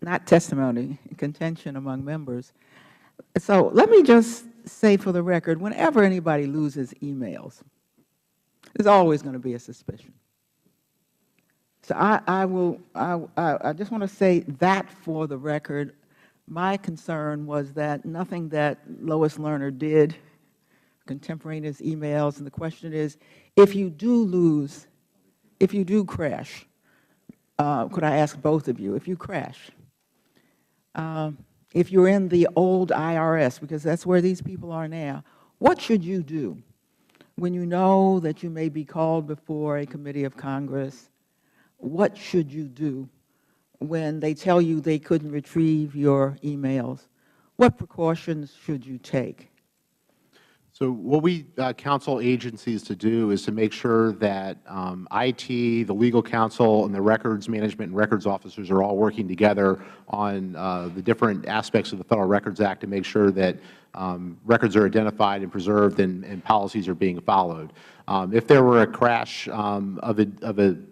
not testimony, contention among members. So let me just say for the record, whenever anybody loses emails, there's always going to be a suspicion. So I just want to say that for the record. My concern was that nothing that Lois Lerner did, contemporaneous emails, and the question is, if you do lose, if you do crash, could I ask both of you, if you crash, if you're in the old IRS, because that's where these people are now, what should you do when you know that you may be called before a committee of Congress? What should you do when they tell you they couldn't retrieve your emails? What precautions should you take? So what we counsel agencies to do is to make sure that IT, the legal counsel, and the records management and records officers are all working together on the different aspects of the Federal Records Act to make sure that records are identified and preserved and policies are being followed. If there were a crash of an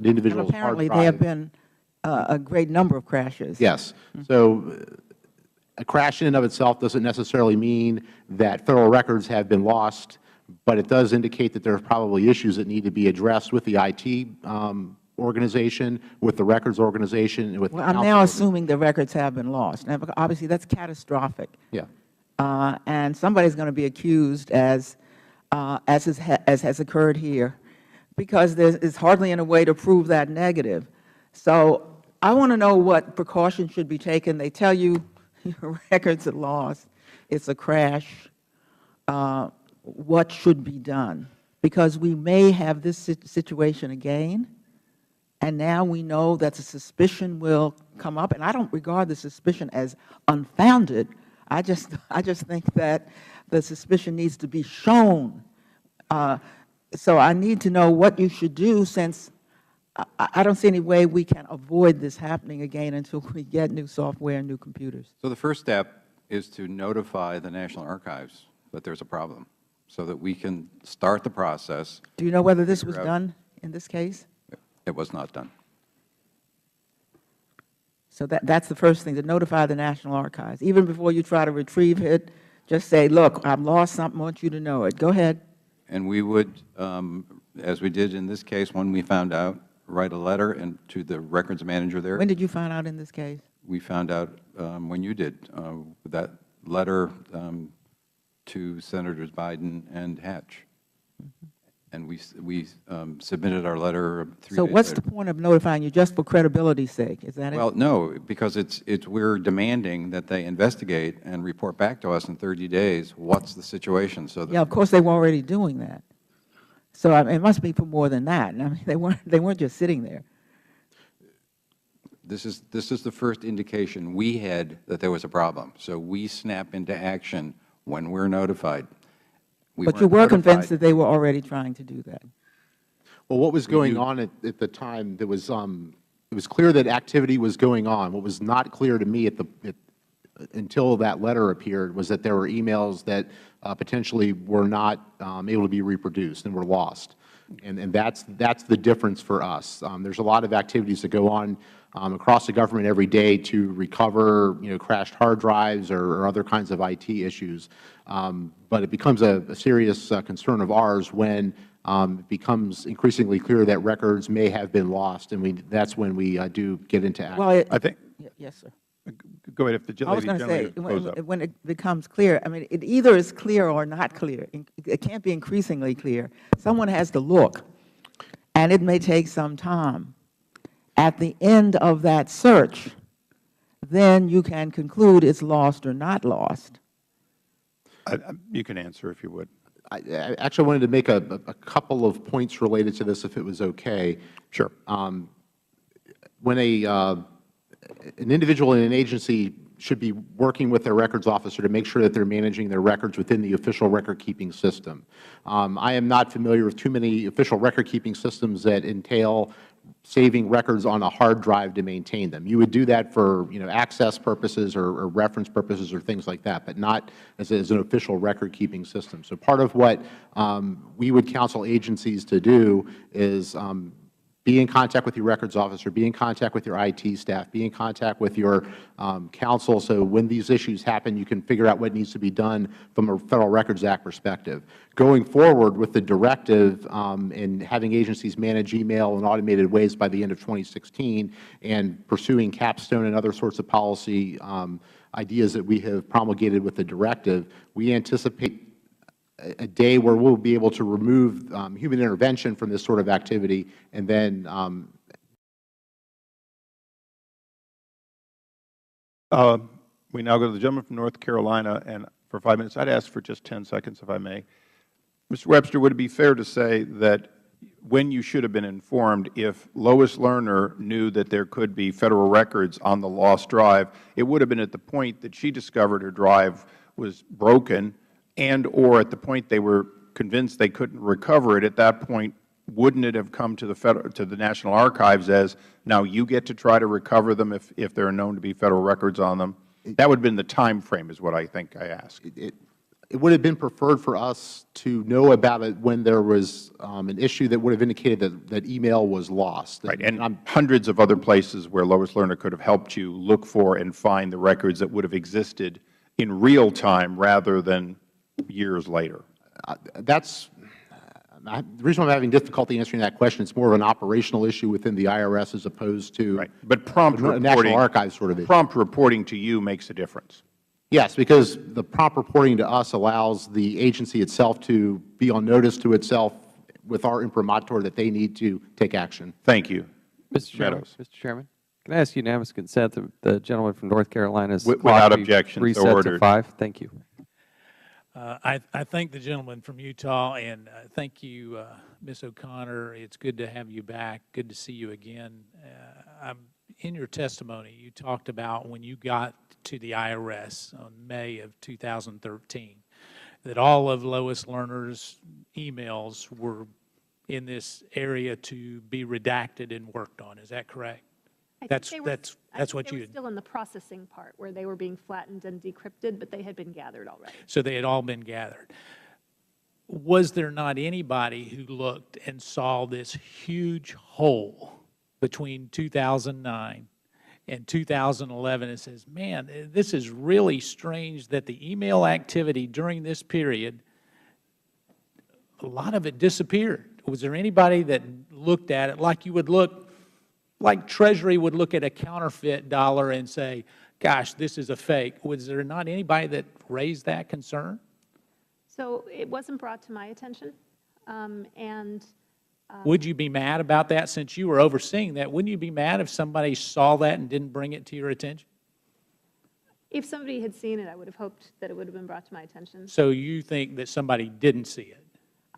individual's hard drive. And apparently there have been a great number of crashes. Yes. So a crash in and of itself doesn't necessarily mean that Federal records have been lost, but it does indicate that there are probably issues that need to be addressed with the IT organization, with the records organization, and with the counsel. I'm now assuming the records have been lost. Now, obviously, that's catastrophic. Yeah. And somebody's going to be accused, as has occurred here, because there's hardly any way to prove that negative. So I want to know what precautions should be taken. They tell you your records are lost, it's a crash. What should be done? Because we may have this situation again, and now we know that the suspicion will come up, and I don't regard the suspicion as unfounded. I just think that the suspicion needs to be shown. So I need to know what you should do, since I don't see any way we can avoid this happening again until we get new software and new computers. So the first step is to notify the National Archives that there's a problem so that we can start the process. Do you know whether this was done in this case? It was not done. So that's the first thing, to notify the National Archives. Even before you try to retrieve it, just say, look, I've lost something, I want you to know it. Go ahead. And we would, as we did in this case, when we found out, write a letter to the records manager there. When did you find out in this case? We found out when you did. That letter to Senators Biden and Hatch. And we submitted our letter 3 days later. So what's the point of notifying you, just for credibility's sake? Is that it? Well, no, because we're demanding that they investigate and report back to us in 30 days what's the situation. So yeah, of course they were already doing that. So it must be for more than that. I mean, they weren't just sitting there. This is the first indication we had that there was a problem. So we snap into action when we're notified. But you were convinced that they were already trying to do that. Well, what was going on at the time, it was clear that activity was going on. What was not clear to me until that letter appeared was that there were emails that potentially were not able to be reproduced and were lost. And that's the difference for us. There's a lot of activities that go on across the government every day to recover, crashed hard drives or other kinds of IT issues. But it becomes a serious concern of ours when it becomes increasingly clear that records may have been lost, and that's when we do get into action. Well, I think. Yes, sir. Go ahead. If the I was lady going to generally say, goes up. when it becomes clear, I mean, it either is clear or not clear. It can't be increasingly clear. Someone has to look, and it may take some time. At the end of that search, then you can conclude it's lost or not lost. You can answer if you would. I actually wanted to make a couple of points related to this, if it was okay. Sure. When an individual in an agency should be working with their records officer to make sure that they're managing their records within the official record-keeping system. I am not familiar with too many official record-keeping systems that entail saving records on a hard drive to maintain them. You would do that for access purposes or reference purposes or things like that, but not as an official record-keeping system. So part of what we would counsel agencies to do is be in contact with your records officer, be in contact with your IT staff, be in contact with your counsel, so when these issues happen, you can figure out what needs to be done from a Federal Records Act perspective. Going forward with the directive and having agencies manage email in automated ways by the end of 2016 and pursuing capstone and other sorts of policy ideas that we have promulgated with the directive, we anticipate a day where we'll be able to remove human intervention from this sort of activity, and then we now go to the gentleman from North Carolina, and for 5 minutes, I'd ask for just 10 seconds, if I may. Mr. Webster, would it be fair to say that when you should have been informed, if Lois Lerner knew that there could be Federal records on the lost drive, it would have been at the point that she discovered her drive was broken, and or at the point they were convinced they couldn't recover it? At that point, wouldn't it have come to the National Archives as, now you get to try to recover them if there are known to be Federal records on them? That would have been the time frame, is what I think I asked. It would have been preferred for us to know about it when there was an issue that would have indicated that email was lost. Right, and hundreds of other places where Lois Lerner could have helped you look for and find the records that would have existed in real time rather than years later. That's the reason I'm having difficulty answering that question. It's more of an operational issue within the IRS as opposed to but prompt a National Archives sort of issue. Prompt reporting to you makes a difference. Yes, because the prompt reporting to us allows the agency itself to be on notice to itself with our imprimatur that they need to take action. Thank you. Mr. Chairman, can I ask unanimous consent that the gentleman from North Carolina's without objection, reset to 5? Thank you. I thank the gentleman from Utah, and thank you, Ms. O'Connor. It's good to have you back. Good to see you again. In your testimony, you talked about when you got to the IRS on May of 2013, that all of Lois Lerner's emails were in this area to be redacted and worked on. Is that correct? That's what you. They were still in the processing part where they were being flattened and decrypted, but they had been gathered already. So they had all been gathered. Was there not anybody who looked and saw this huge hole between 2009 and 2011 and says, man, this is really strange that the email activity during this period, a lot of it disappeared? Was there anybody that looked at it like you would look, like Treasury would look at a counterfeit dollar and say, gosh, this is a fake? Was there not anybody that raised that concern? So it wasn't brought to my attention, would you be mad about that since you were overseeing that? Wouldn't you be mad if somebody saw that and didn't bring it to your attention? if somebody had seen it, I would have hoped that it would have been brought to my attention. So you think that somebody didn't see it?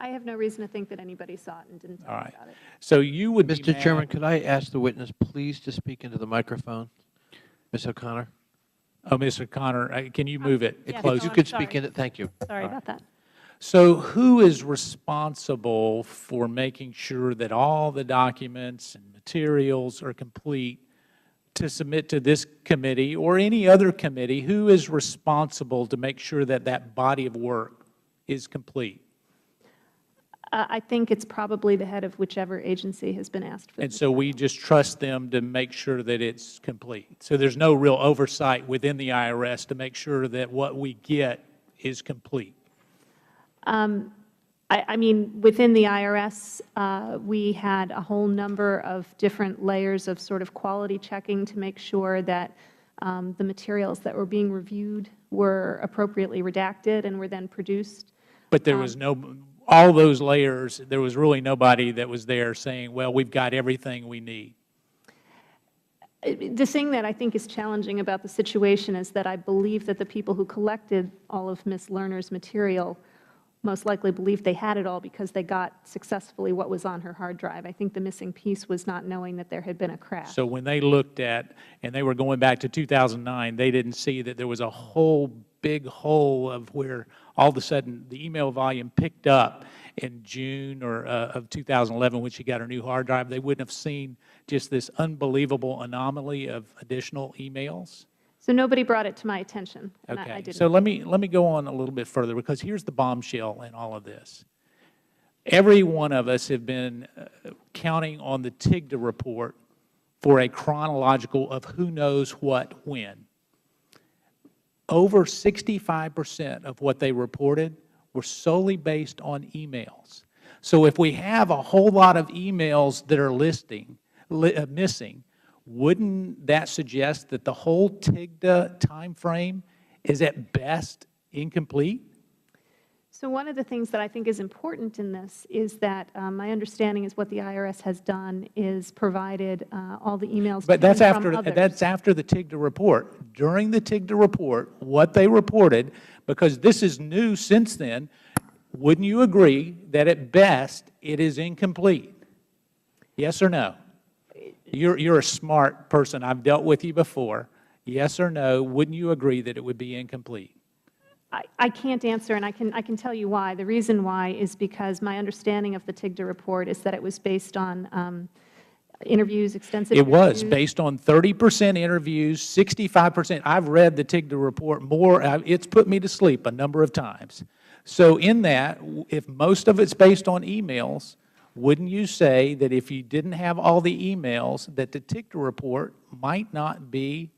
I have no reason to think that anybody saw it and didn't tell me about it. So you would be Mr. mad. Chairman, could I ask the witness please to speak into the microphone? Ms. O'Connor? Oh, Mr. Connor, can you move it Yes, closer? You I'm could sorry. speak in it. Thank you. Sorry about that. So who is responsible for making sure that all the documents and materials are complete to submit to this committee or any other committee? Who is responsible to make sure that that body of work is complete? I think it's probably the head of whichever agency has been asked for And this. so we just trust them to make sure that it's complete. So there's no real oversight within the IRS to make sure that what we get is complete. I mean, within the IRS, we had a whole number of different layers of sort of quality checking to make sure that the materials that were being reviewed were appropriately redacted and were then produced. But there was no, all those layers, there was really nobody that was there saying, well, we've got everything we need. The thing that I think is challenging about the situation is that I believe that the people who collected all of Ms. Lerner's material most likely believed they had it all because they got successfully what was on her hard drive. I think the missing piece was not knowing that there had been a crash. So when they looked at, and they were going back to 2009, they didn't see that there was a whole big hole of where all of a sudden the email volume picked up in June or of 2011 when she got her new hard drive. They wouldn't have seen just this unbelievable anomaly of additional emails. So nobody brought it to my attention, and I Okay, didn't. so let me go on a little bit further, because here's the bombshell in all of this. every one of us have been counting on the TIGTA report for a chronological of who knows what when. Over 65% of what they reported were solely based on emails. So if we have a whole lot of emails that are missing, wouldn't that suggest that the whole TIGTA timeframe is at best incomplete? So one of the things that I think is important in this is that my understanding is what the IRS has done is provided all the emails But to that's and from after, others. that's after the TIGTA report. During the TIGTA report, what they reported, because this is new since then, wouldn't you agree that at best it is incomplete? Yes or no? You're a smart person. I've dealt with you before. Yes or no, wouldn't you agree that it would be incomplete? I can't answer, and I can tell you why. The reason why is because my understanding of the TIGTA report is that it was based on interviews, extensive It interviews. was based on 30% interviews, 65%. I've read the TIGTA report more. It's put me to sleep a number of times. So in that, if most of it's based on emails, wouldn't you say that if you didn't have all the emails, that the TIGTA report might not be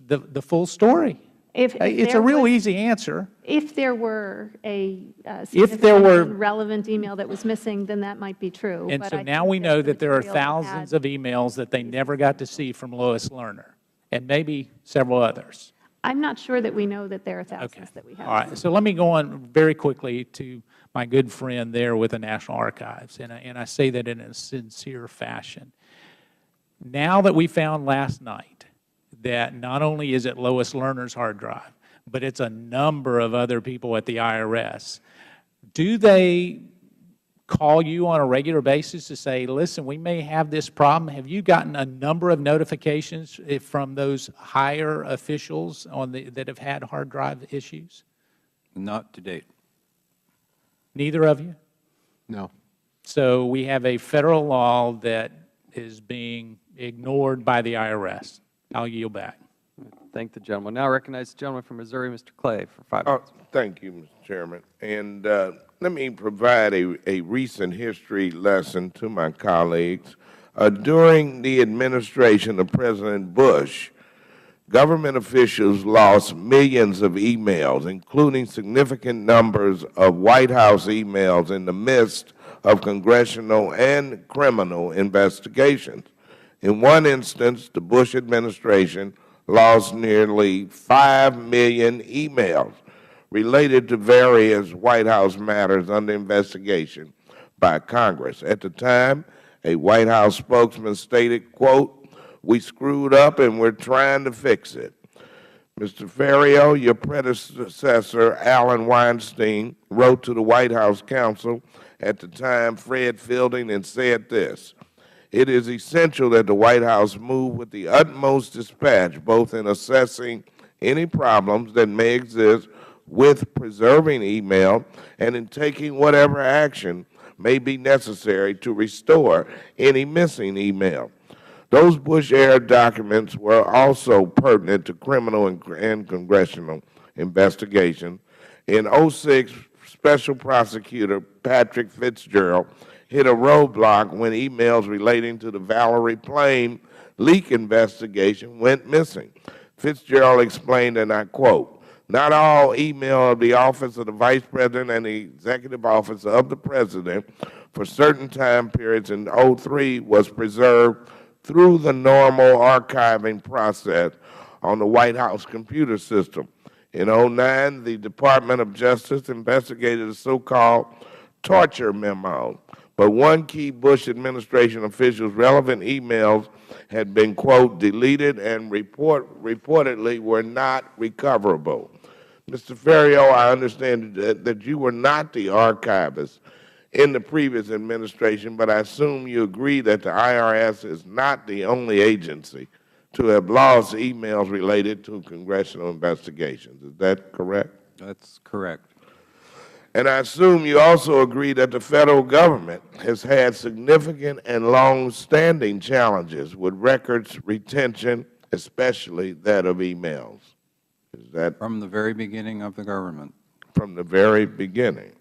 the full story? If It's a there real was- easy answer. If there were a If there were- relevant email that was missing, then that might be true. And But so I now think we know the that there are material that thousands had- of emails that they never got to see from Lois Lerner, and maybe several others. I'm not sure that we know that there are Okay. thousands that we have. All right. So let me go on very quickly to my good friend there with the National Archives, and I say that in a sincere fashion. Now that we found last night that not only is it Lois Lerner's hard drive, but it's a number of other people at the IRS, do they call you on a regular basis to say, listen, we may have this problem? Have you gotten a number of notifications from those higher officials that have had hard drive issues? Not to date. Neither of you? No. So we have a federal law that is being ignored by the IRS. I'll yield back. Thank the gentleman. Now I recognize the gentleman from Missouri, Mr. Clay, for 5 minutes. Thank you, Mr. Chairman. And let me provide a recent history lesson to my colleagues. During the administration of President Bush, government officials lost millions of emails, including significant numbers of White House emails in the midst of congressional and criminal investigations. In one instance, the Bush administration lost nearly 5 million emails related to various White House matters under investigation by Congress. At the time, a White House spokesman stated, quote, "We screwed up and we're trying to fix it." Mr. Ferriero, your predecessor, Alan Weinstein, wrote to the White House counsel at the time, Fred Fielding, and said this: "It is essential that the White House move with the utmost dispatch, both in assessing any problems that may exist with preserving email and in taking whatever action may be necessary to restore any missing email." Those Bush-era documents were also pertinent to criminal and congressional investigations. In 2006, Special Prosecutor Patrick Fitzgerald hit a roadblock when emails relating to the Valerie Plame leak investigation went missing. Fitzgerald explained, and I quote, "Not all email of the Office of the Vice President and the Executive Office of the President for certain time periods in 2003 was preserved through the normal archiving process on the White House computer system. In 2009, the Department of Justice investigated a so-called torture memo, but one key Bush administration official's relevant emails had been, quote, deleted and reportedly were not recoverable." Mr. Ferriero, I understand that you were not the archivist in the previous administration, but I assume you agree that the IRS is not the only agency to have lost emails related to congressional investigations. Is that correct? That's correct. And I assume you also agree that the Federal Government has had significant and long-standing challenges with records retention, especially that of emails. Is that From the very beginning of the government. from the very beginning?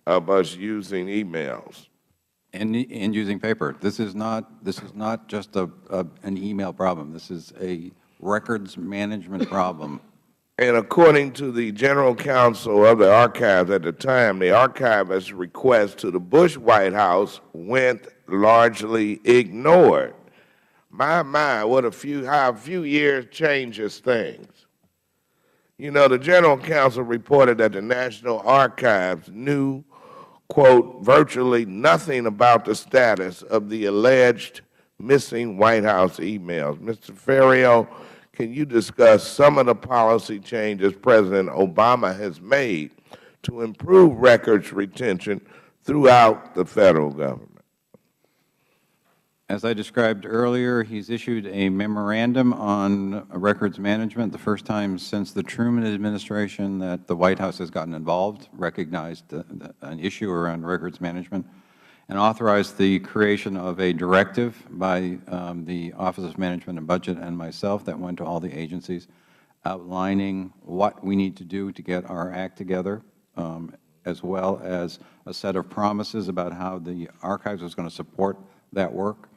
of us using emails. And using paper. This is not just an email problem. This is a records management problem. And according to the General Counsel of the Archives at the time, the archivist's request to the Bush White House went largely ignored. My, what how a few years changes things. You know, the General Counsel reported that the National Archives knew, quote, virtually nothing about the status of the alleged missing White House emails. Mr. Ferriero, can you discuss some of the policy changes President Obama has made to improve records retention throughout the Federal government? As I described earlier, he's issued a memorandum on records management, the first time since the Truman administration that the White House has gotten involved, recognized an issue around records management, and authorized the creation of a directive by the Office of Management and Budget and myself that went to all the agencies, outlining what we need to do to get our act together, as well as a set of promises about how the archives is going to support that work,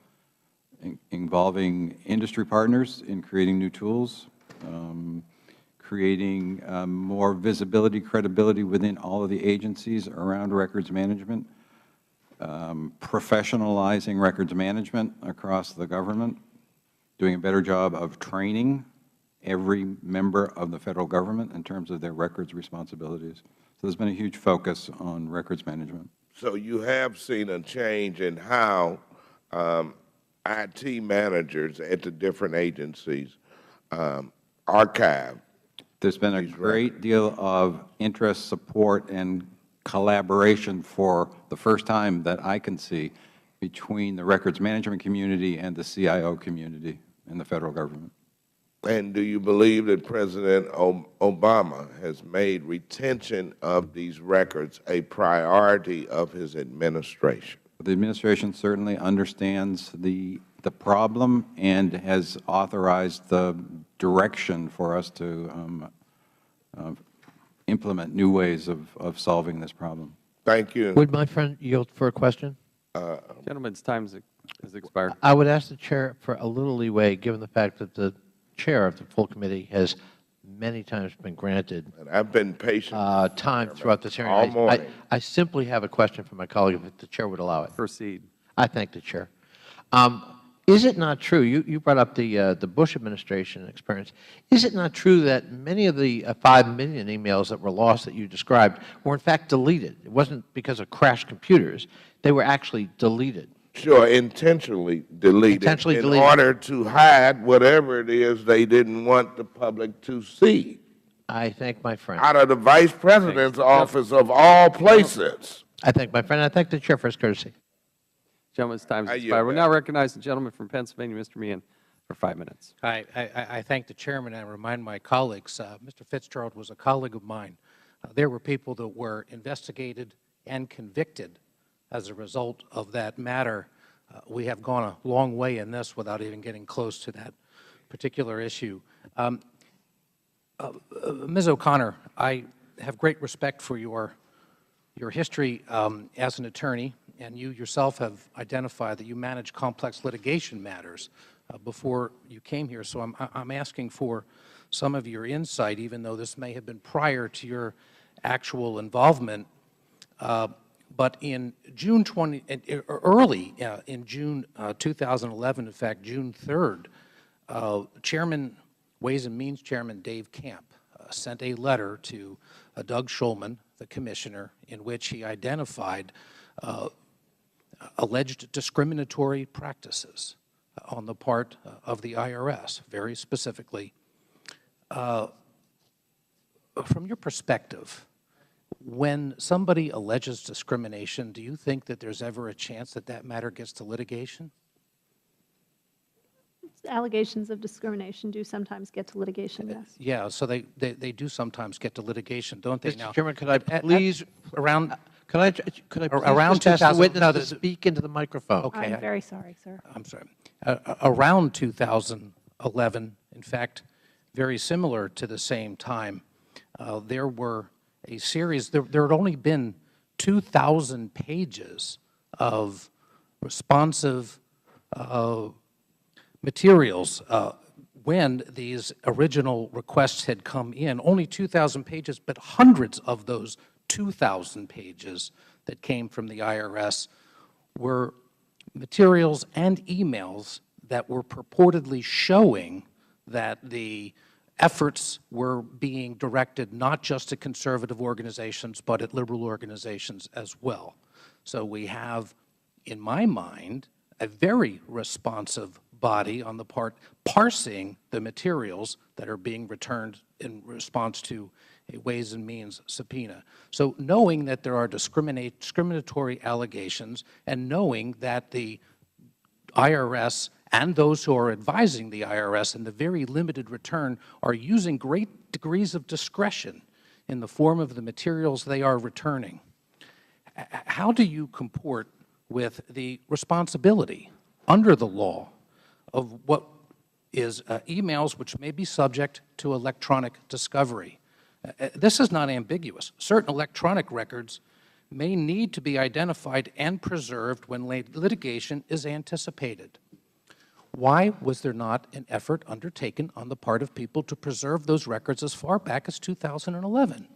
involving industry partners in creating new tools, creating more visibility, credibility within all of the agencies around records management, professionalizing records management across the government, doing a better job of training every member of the Federal government in terms of their records responsibilities. So there's been a huge focus on records management. So you have seen a change in how IT managers at the different agencies archive. There's been a great deal of interest, support, and collaboration for the first time that I can see between the records management community and the CIO community in the Federal government. And do you believe that President Obama has made retention of these records a priority of his administration? The administration certainly understands the problem and has authorized the direction for us to implement new ways of solving this problem. Thank you. Would my friend yield for a question? Gentleman's time has expired. I would ask the Chair for a little leeway, given the fact that the Chair of the full committee has many times been granted And I've been patient. time throughout this hearing. All morning. I simply have a question for my colleague, if the Chair would allow it. Proceed. I thank the Chair. Is it not true, you brought up the Bush administration experience, is it not true that many of the 5 million emails that were lost that you described were in fact deleted? It wasn't because of crashed computers. They were actually deleted. Sure, intentionally deleted. Intentionally deleted. In order to hide whatever it is they didn't want the public to see. I thank my friend. Out of the Vice President's office of all places. I thank my friend. I thank the Chair for his courtesy. Gentleman's time has I yield expired. We back. now recognize the gentleman from Pennsylvania, Mr. Meehan, for 5 minutes. I thank the Chairman, and I remind my colleagues, Mr. Fitzgerald was a colleague of mine. There were people that were investigated and convicted as a result of that matter. We have gone a long way in this without even getting close to that particular issue. Ms. O'Connor, I have great respect for your history as an attorney, and you yourself have identified that you manage complex litigation matters before you came here. So I'm asking for some of your insight, even though this may have been prior to your actual involvement. But in June early in June 2011, in fact, June 3rd, Ways and Means Chairman Dave Camp sent a letter to Doug Shulman, the Commissioner, in which he identified alleged discriminatory practices on the part of the IRS, very specifically. From your perspective, when somebody alleges discrimination, do you think that there's ever a chance that that matter gets to litigation? Allegations of discrimination do sometimes get to litigation, yes. Yeah, so they do sometimes get to litigation, don't they? Mr. Chairman, could I please around could I please around just ask the 2000 witness no, to this- speak into the microphone? Okay. I'm very sorry, sir. I'm sorry. Around 2011, in fact, very similar to the same time, there were a series, there had only been 2,000 pages of responsive materials when these original requests had come in. Only 2,000 pages, but hundreds of those 2,000 pages that came from the IRS were materials and emails that were purportedly showing that the efforts were being directed not just to conservative organizations, but at liberal organizations as well. So we have, in my mind, a very responsive body on the part parsing the materials that are being returned in response to a Ways and Means subpoena. So knowing that there are discriminatory allegations and knowing that the IRS and those who are advising the IRS in the very limited return are using great degrees of discretion in the form of the materials they are returning, how do you comport with the responsibility under the law of what is emails which may be subject to electronic discovery? This is not ambiguous. Certain electronic records may need to be identified and preserved when litigation is anticipated. Why was there not an effort undertaken on the part of people to preserve those records as far back as 2011?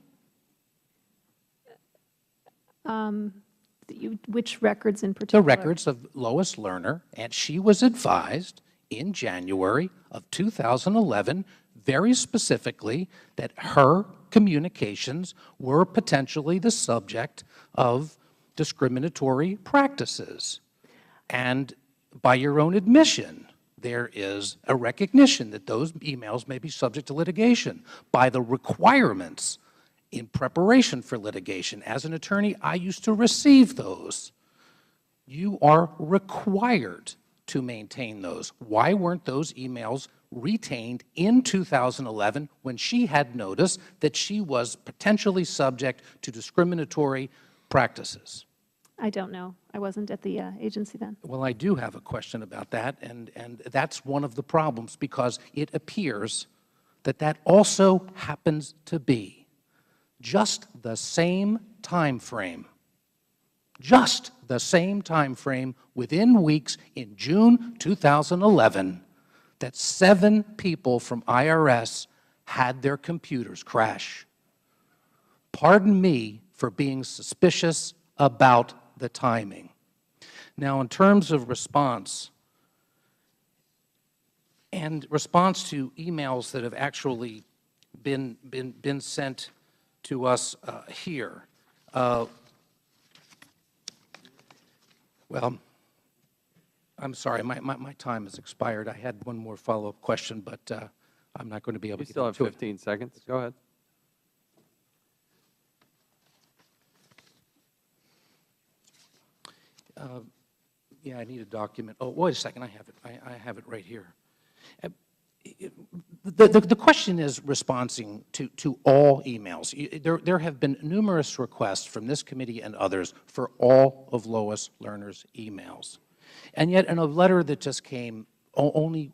Which records in particular? The records of Lois Lerner, and she was advised in January of 2011 very specifically that her communications were potentially the subject of discriminatory practices. And by your own admission, there is a recognition that those emails may be subject to litigation by the requirements in preparation for litigation. As an attorney, I used to receive those. You are required to maintain those. Why weren't those emails retained in 2011 when she had noticed that she was potentially subject to discriminatory practices? I don't know. I wasn't at the agency then. Well, I do have a question about that, and that's one of the problems, because it appears that that also happens to be just the same time frame, within weeks in June 2011 that 7 people from IRS had their computers crash. Pardon me for being suspicious about the timing. Now, in terms of response, and response to emails that have actually been sent to us here, well, I'm sorry, my time has expired. I had one more follow-up question, but I'm not going to be able to get to it. You still have 15 seconds. Go ahead. Yeah, I need a document. Oh, wait a second. I have it. I have it right here. The question is responding to all emails. There have been numerous requests from this committee and others for all of Lois Lerner's emails. And yet, in a letter that just came only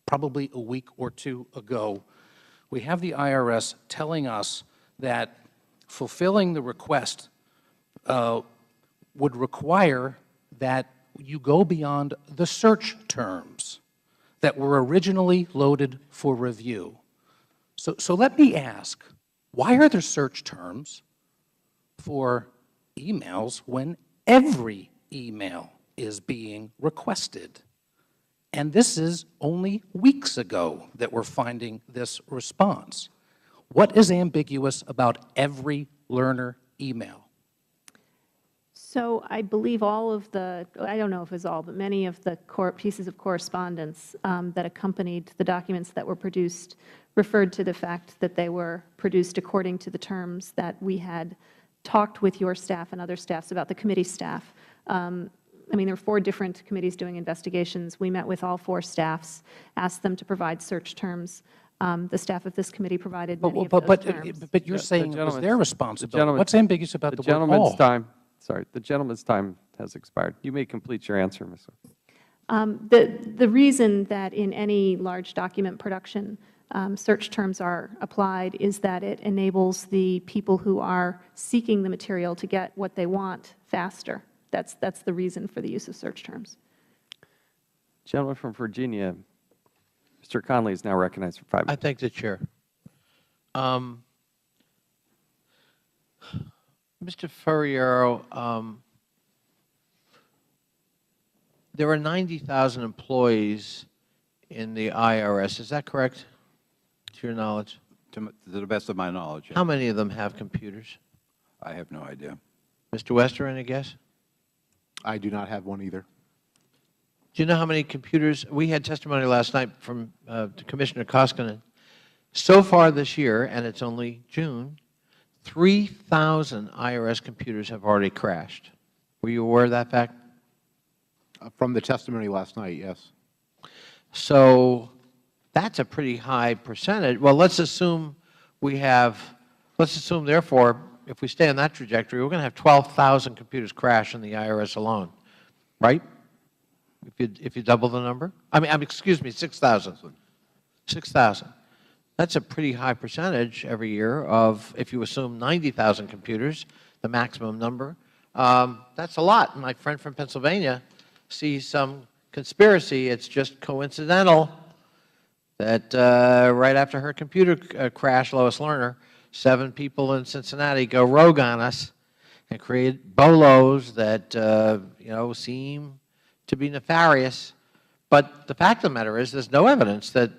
probably a week or two ago, we have the IRS telling us that fulfilling the request would require that you go beyond the search terms that were originally loaded for review. So let me ask, why are there search terms for emails when every email is being requested? And this is only weeks ago that we're finding this response. What is ambiguous about every Lerner email? So I believe all of the, I don't know if it's all, but many of the pieces of correspondence that accompanied the documents that were produced referred to the fact that they were produced according to the terms that we had talked with your staff and other staffs about, the committee staff. I mean, there were 4 different committees doing investigations. We met with all 4 staffs, asked them to provide search terms. The staff of this committee provided many of those terms. But you're saying it was their responsibility. gentleman- What's ambiguous about the word all? gentleman's time, sorry, the gentleman's time has expired. You may complete your answer, Ms. The reason that in any large document production, search terms are applied is that it enables the people who are seeking the material to get what they want faster. That's the reason for the use of search terms. Gentleman from Virginia, Mr. Conley is now recognized for 5 I minutes. thank the Chair. Mr. Ferriero, there are 90,000 employees in the IRS. Is that correct, to your knowledge? To the best of my knowledge, How many of them have computers? I have no idea. Mr. Wester, any guess? I do not have one either. Do you know how many computers? We had testimony last night from Commissioner Koskinen. So far this year, and it's only June, 3,000 IRS computers have already crashed. Were you aware of that fact? From the testimony last night, yes. So that's a pretty high percentage. Well, let's assume therefore, if we stay on that trajectory, we're going to have 12,000 computers crash in the IRS alone, right? If you double the number? Excuse me, 6,000. 6,000. That's a pretty high percentage every year of, if you assume 90,000 computers, the maximum number. That's a lot. My friend from Pennsylvania sees some conspiracy. It's just coincidental that right after her computer crash, Lois Lerner, 7 people in Cincinnati go rogue on us and create bolos that seem to be nefarious. But the fact of the matter is there's no evidence that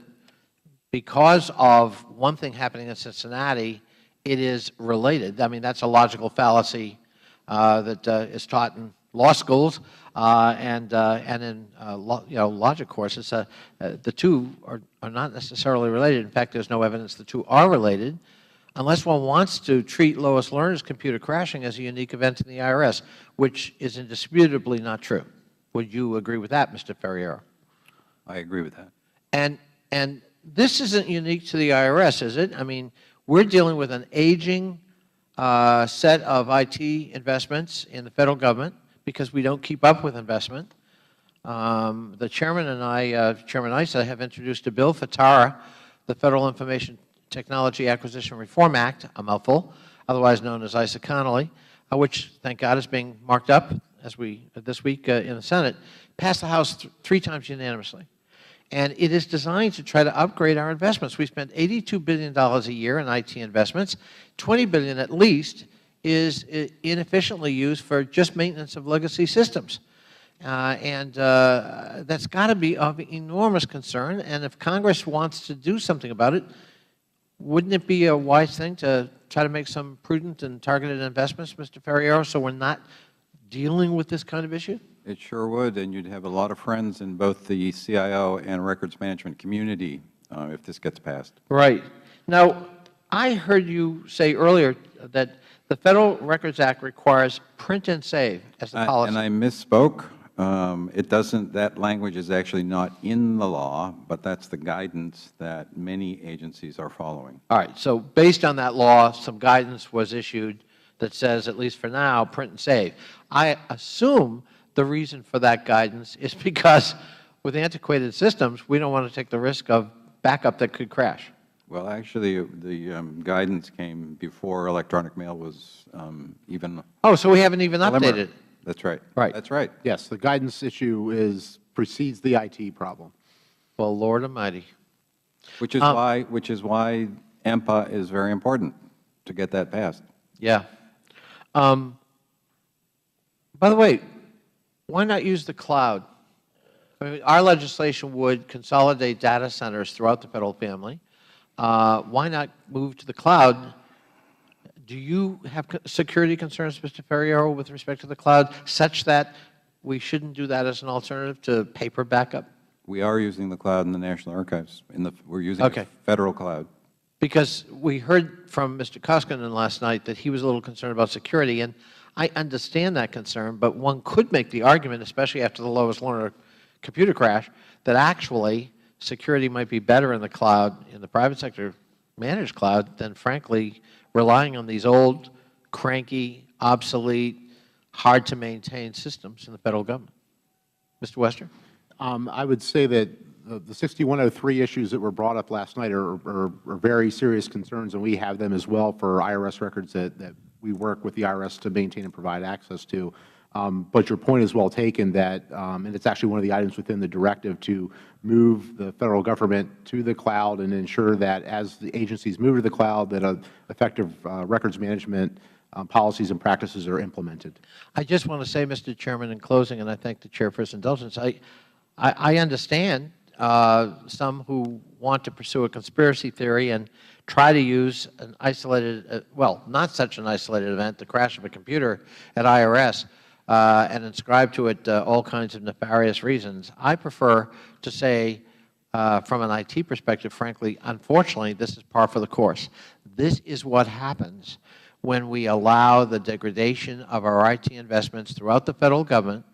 because of one thing happening in Cincinnati, it is related. I mean, that's a logical fallacy that is taught in law schools and in logic courses. The two are not necessarily related. In fact, there's no evidence the two are related unless one wants to treat Lois Lerner's computer crashing as a unique event in the IRS, which is indisputably not true. Would you agree with that, Mr. Ferriero? I agree with that. And this isn't unique to the IRS, is it? I mean, we're dealing with an aging set of IT investments in the Federal Government because we don't keep up with investment. The Chairman and I, Chairman Issa, have introduced a bill, FITARA, the Federal Information Technology Acquisition Reform Act, a mouthful, otherwise known as Issa Connolly, which, thank God, is being marked up this week in the Senate, passed the House 3 times unanimously. And it is designed to try to upgrade our investments. We spend $82 billion a year in IT investments. $20 billion at least is inefficiently used for just maintenance of legacy systems. That's got to be of enormous concern. And if Congress wants to do something about it, wouldn't it be a wise thing to try to make some prudent and targeted investments, Mr. Ferriero, so we're not dealing with this kind of issue? It sure would, and you'd have a lot of friends in both the CIO and records management community if this gets passed. Right. Now, I heard you say earlier that the Federal Records Act requires print and save as the policy. And I misspoke. It doesn't, that language is actually not in the law, but that's the guidance that many agencies are following. All right. So based on that law, some guidance was issued that says, at least for now, print and save. I assume the reason for that guidance is because with antiquated systems, we don't want to take the risk of backup that could crash. Well, actually, the guidance came before electronic mail was even. Oh, so we haven't even updated it. That's right. Right. That's right. Yes, the guidance issue precedes the IT problem. Well, Lord Almighty. Which is why EMPA is very important to get that passed. Yeah. By the way, why not use the cloud? I mean, our legislation would consolidate data centers throughout the Federal family. Why not move to the cloud? Do you have security concerns, Mr. Ferriero, with respect to the cloud, such that we shouldn't do that as an alternative to paper backup? We are using the cloud in the National Archives. We're using a Federal cloud. Because we heard from Mr. Koskinen last night that he was a little concerned about security, and I understand that concern, but one could make the argument, especially after the Lois Lerner computer crash, that actually security might be better in the cloud, in the private sector managed cloud, than frankly relying on these old, cranky, obsolete, hard-to-maintain systems in the Federal Government. Mr. Wester? I would say that the 6103 issues that were brought up last night are very serious concerns, and we have them as well for IRS records that we work with the IRS to maintain and provide access to. But your point is well taken that, and it's actually one of the items within the directive to move the Federal Government to the cloud and ensure that as the agencies move to the cloud, that effective records management policies and practices are implemented. I just want to say, Mr. Chairman, in closing, and I thank the Chair for his indulgence, I understand some who want to pursue a conspiracy theory and try to use an isolated, well, not such an isolated event, the crash of a computer at IRS, and ascribe to it all kinds of nefarious reasons. I prefer to say, from an IT perspective, frankly, unfortunately, this is par for the course. This is what happens when we allow the degradation of our IT investments throughout the Federal Government,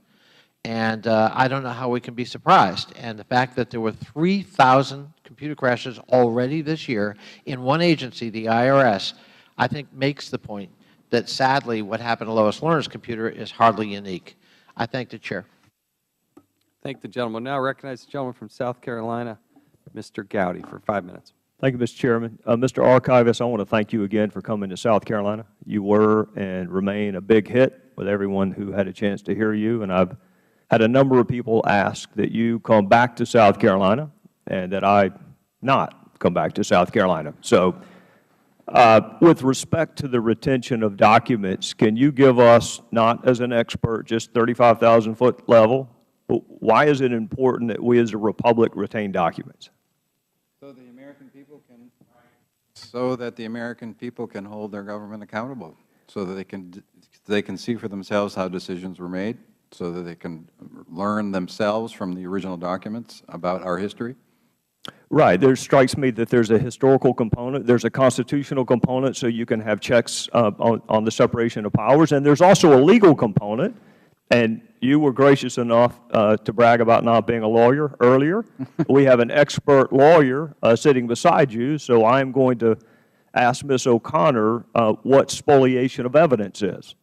and I don't know how we can be surprised. And the fact that there were 3,000 computer crashes already this year in one agency, the IRS, I think makes the point that sadly what happened to Lois Lerner's computer is hardly unique. I thank the Chair. Thank the gentleman. Now recognize the gentleman from South Carolina, Mr. Gowdy, for 5 minutes. Thank you, Mr. Chairman. Mr. Archivist, I want to thank you again for coming to South Carolina. You were and remain a big hit with everyone who had a chance to hear you, and I've had a number of people ask that you come back to South Carolina and that I not come back to South Carolina. So with respect to the retention of documents, can you give us, not as an expert, just 35,000-foot level, why is it important that we as a republic retain documents? So the American people can, that the American people can hold their government accountable, so that they can see for themselves how decisions were made, so that they can learn themselves from the original documents about our history. Right. There strikes me that there's a historical component, there's a constitutional component, so you can have checks on the separation of powers, and there's also a legal component. And you were gracious enough to brag about not being a lawyer earlier. We have an expert lawyer sitting beside you, so I'm going to ask Ms. O'Connor what spoliation of evidence is.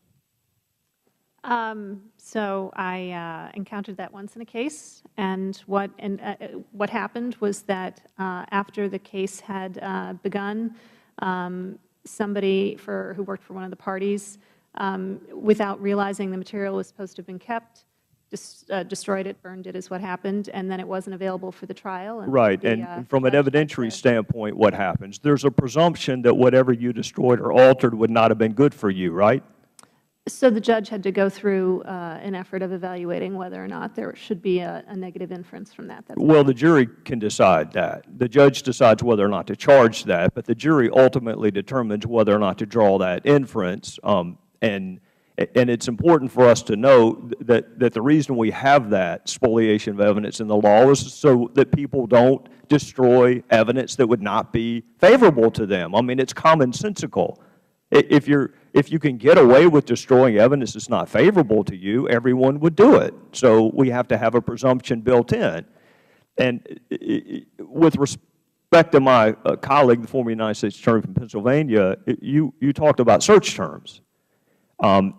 So I encountered that once in a case, and what happened was that after the case had begun, somebody who worked for one of the parties, without realizing the material was supposed to have been kept, destroyed it, burned it is what happened, and then it wasn't available for the trial. And right, and from an evidentiary standpoint, what happens? There's a presumption that whatever you destroyed or altered would not have been good for you, right? So the judge had to go through an effort of evaluating whether or not there should be a negative inference from that. Well, the jury can decide that. The judge decides whether or not to charge that, but the jury ultimately determines whether or not to draw that inference. And it's important for us to know that the reason we have that spoliation of evidence in the law is so that people don't destroy evidence that would not be favorable to them. I mean, it's commonsensical. If you can get away with destroying evidence that's not favorable to you, everyone would do it. So we have to have a presumption built in. And with respect to my colleague, the former United States Attorney from Pennsylvania, you talked about search terms. I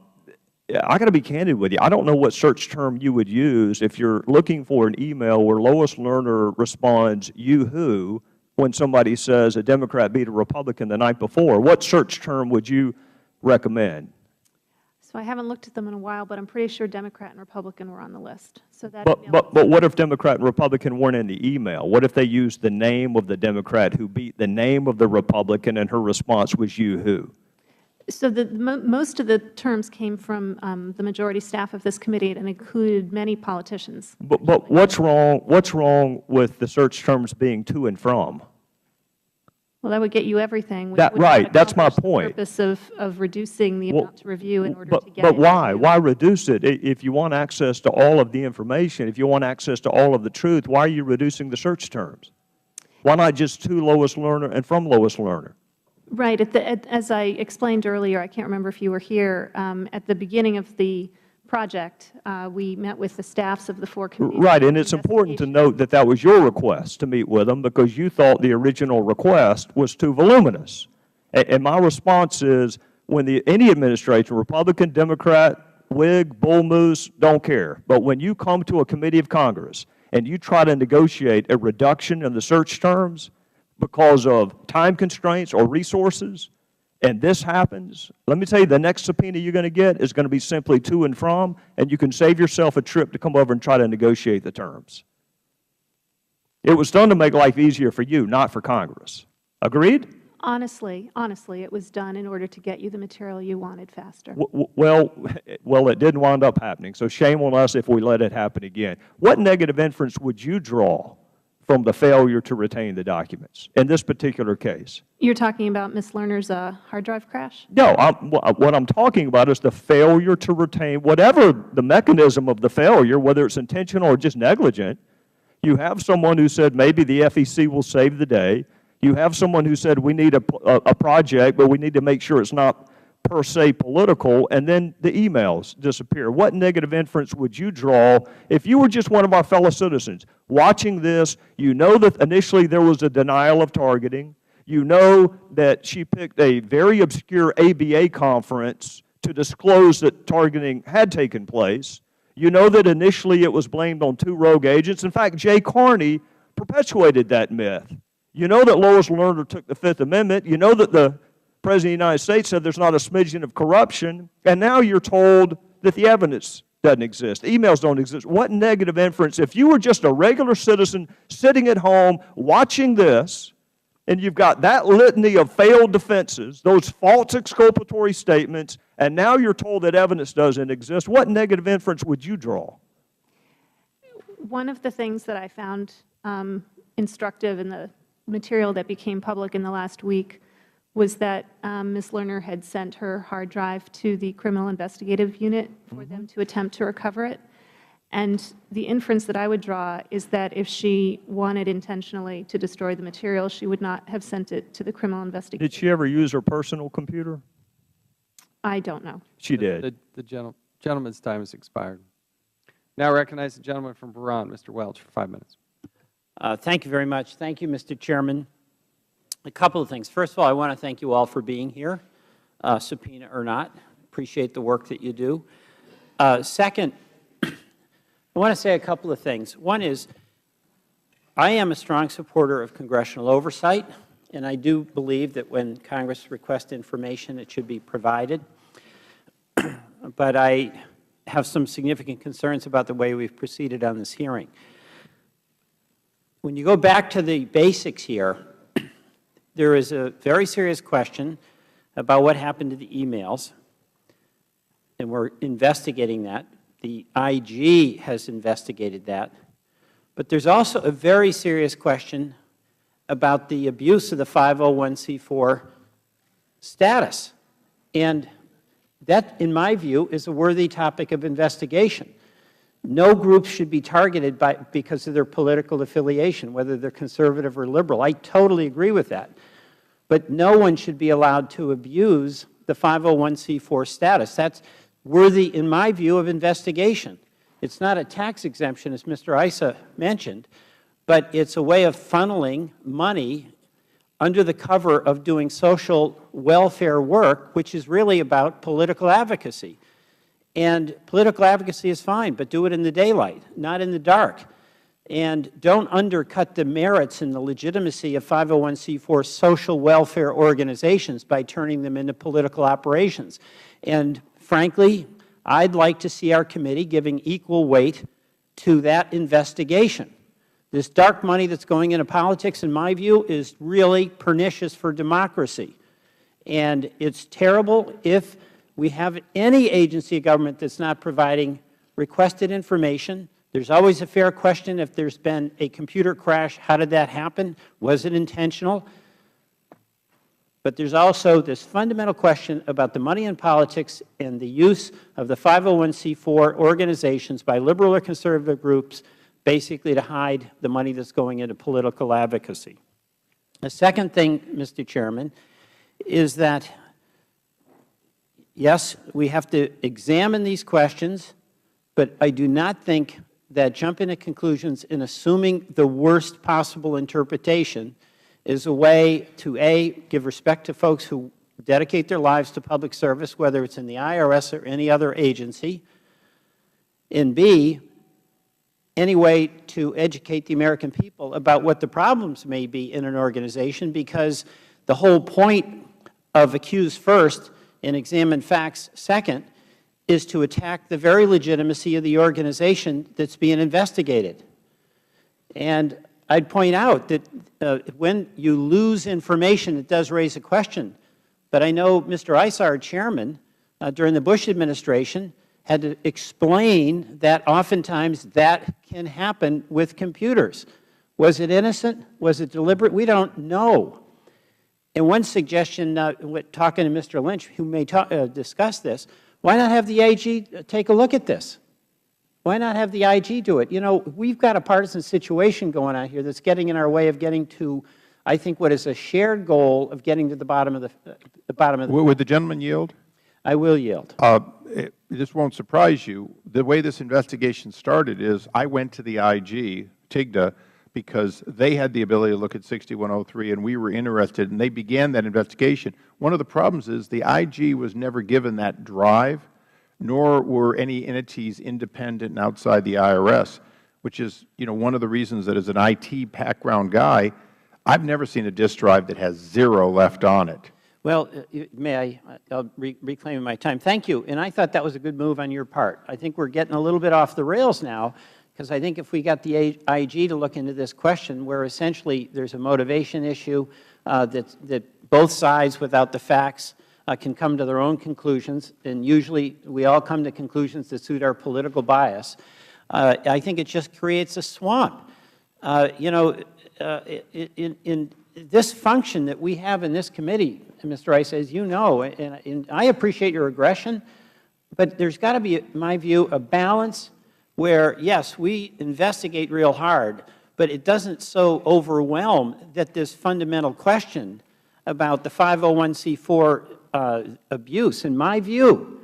got to be candid with you. I don't know what search term you would use if you're looking for an email where Lois Lerner responds, "You who," when somebody says a Democrat beat a Republican the night before. What search term would you recommend? So I haven't looked at them in a while, but I'm pretty sure Democrat and Republican were on the list. So that but what if Democrat and Republican weren't in the email? What if they used the name of the Democrat who beat the name of the Republican and her response was "You who"? So most of the terms came from the majority staff of this committee and included many politicians. But what's wrong with the search terms being "to" and "from"? Well, that would get you everything. Right. That's my point. The purpose of reducing the amount to review in order to get But why? Why reduce it? If you want access to all of the information, if you want access to all of the truth, why are you reducing the search terms? Why not just "to Lois Lerner" and "from Lois Lerner"? Right. As I explained earlier, I can't remember if you were here, at the beginning of the project, we met with the staffs of the 4 committees. Right, and it's important to note that that was your request to meet with them because you thought the original request was too voluminous. And my response is, when any administration, Republican, Democrat, Whig, Bull Moose, don't care, but when you come to a committee of Congress and you try to negotiate a reduction in the search terms because of time constraints or resources, and this happens, let me tell you, the next subpoena you're going to get is going to be simply to and from, and you can save yourself a trip to come over and try to negotiate the terms. It was done to make life easier for you, not for Congress. Agreed? Honestly, it was done in order to get you the material you wanted faster. Well, it didn't wind up happening, so shame on us if we let it happen again. What negative inference would you draw from the failure to retain the documents in this particular case? You're talking about Ms. Lerner's hard drive crash? No, what I'm talking about is the failure to retain, whatever the mechanism of the failure, whether it's intentional or just negligent. You have someone who said maybe the FEC will save the day. You have someone who said we need a project, but we need to make sure it's not per se political, and then the emails disappear. What negative inference would you draw if you were just one of our fellow citizens watching this? You know that initially there was a denial of targeting. You know that she picked a very obscure ABA conference to disclose that targeting had taken place. You know that initially it was blamed on 2 rogue agents. In fact, Jay Carney perpetuated that myth. You know that Lois Lerner took the Fifth Amendment. You know that the President of the United States said there's not a smidgen of corruption. And now you're told that the evidence doesn't exist. Emails don't exist. What negative inference? If you were just a regular citizen sitting at home watching this, and you've got that litany of failed defenses, those false exculpatory statements, and now you're told that evidence doesn't exist, what negative inference would you draw? One of the things that I found instructive in the material that became public in the last week was that Ms. Lerner had sent her hard drive to the Criminal Investigative Unit for them to attempt to recover it. And the inference that I would draw is that if she wanted intentionally to destroy the material, she would not have sent it to the Criminal Investigative Unit. Did she ever use her personal computer? I don't know. She did. The gentleman's time has expired. Now recognize the gentleman from Vermont, Mr. Welch, for 5 minutes. Thank you very much. Thank you, Mr. Chairman. A couple of things. First of all, I want to thank you all for being here, subpoena or not. Appreciate the work that you do. Second, I want to say a couple of things. One is, I am a strong supporter of congressional oversight, and I do believe that when Congress requests information, it should be provided. But I have some significant concerns about the way we've proceeded on this hearing. When you go back to the basics here, there is a very serious question about what happened to the emails, and we're investigating that. The IG has investigated that. But there's also a very serious question about the abuse of the 501c4 status. And that, in my view, is a worthy topic of investigation. No group should be targeted because of their political affiliation, whether they're conservative or liberal. I totally agree with that. But no one should be allowed to abuse the 501c4 status. That's worthy, in my view, of investigation. It's not a tax exemption, as Mr. Issa mentioned, but it's a way of funneling money under the cover of doing social welfare work, which is really about political advocacy. And political advocacy is fine, but do it in the daylight, not in the dark. And don't undercut the merits and the legitimacy of 501c4 social welfare organizations by turning them into political operations. And frankly, I'd like to see our committee giving equal weight to that investigation. This dark money that's going into politics, in my view, is really pernicious for democracy. And it's terrible if we have any agency of government that's not providing requested information. There's always a fair question if there's been a computer crash, how did that happen? Was it intentional? But there's also this fundamental question about the money in politics and the use of the 501c4 organizations by liberal or conservative groups basically to hide the money that's going into political advocacy. The second thing, Mr. Chairman, is that, yes, we have to examine these questions, but I do not think that jumping to conclusions and assuming the worst possible interpretation is a way to, A, give respect to folks who dedicate their lives to public service, whether it's in the IRS or any other agency, and B, any way to educate the American people about what the problems may be in an organization, because the whole point of accuse first and examine facts second is to attack the very legitimacy of the organization that's being investigated. And I'd point out that when you lose information, it does raise a question. But I know Mr. Isar, Chairman, during the Bush administration, had to explain that oftentimes that can happen with computers. Was it innocent? Was it deliberate? We don't know. And one suggestion, talking to Mr. Lynch, who may discuss this, why not have the AG take a look at this? Why not have the IG do it? You know, we've got a partisan situation going on here that's getting in our way of getting to, I think, what is a shared goal of getting to the bottom of the Would the gentleman yield? I will yield. This won't surprise you. The way this investigation started is I went to the IG, TIGTA, because they had the ability to look at 6103, and we were interested, and they began that investigation. One of the problems is the IG was never given that drive, nor were any entities independent and outside the IRS, which is, you know, one of the reasons that as an IT background guy, I've never seen a disk drive that has 0 left on it. Well, I'll reclaim my time. Thank you. And I thought that was a good move on your part. I think we're getting a little bit off the rails now, because I think if we got the IG to look into this question, where essentially there's a motivation issue that both sides without the facts can come to their own conclusions, and usually we all come to conclusions that suit our political bias, I think it just creates a swamp. You know, in this function that we have in this committee, Mr. Rice, as you know, and I appreciate your aggression, but there's got to be, in my view, a balance where, yes, we investigate real hard, but it doesn't so overwhelm that this fundamental question about the 501c4 abuse, in my view,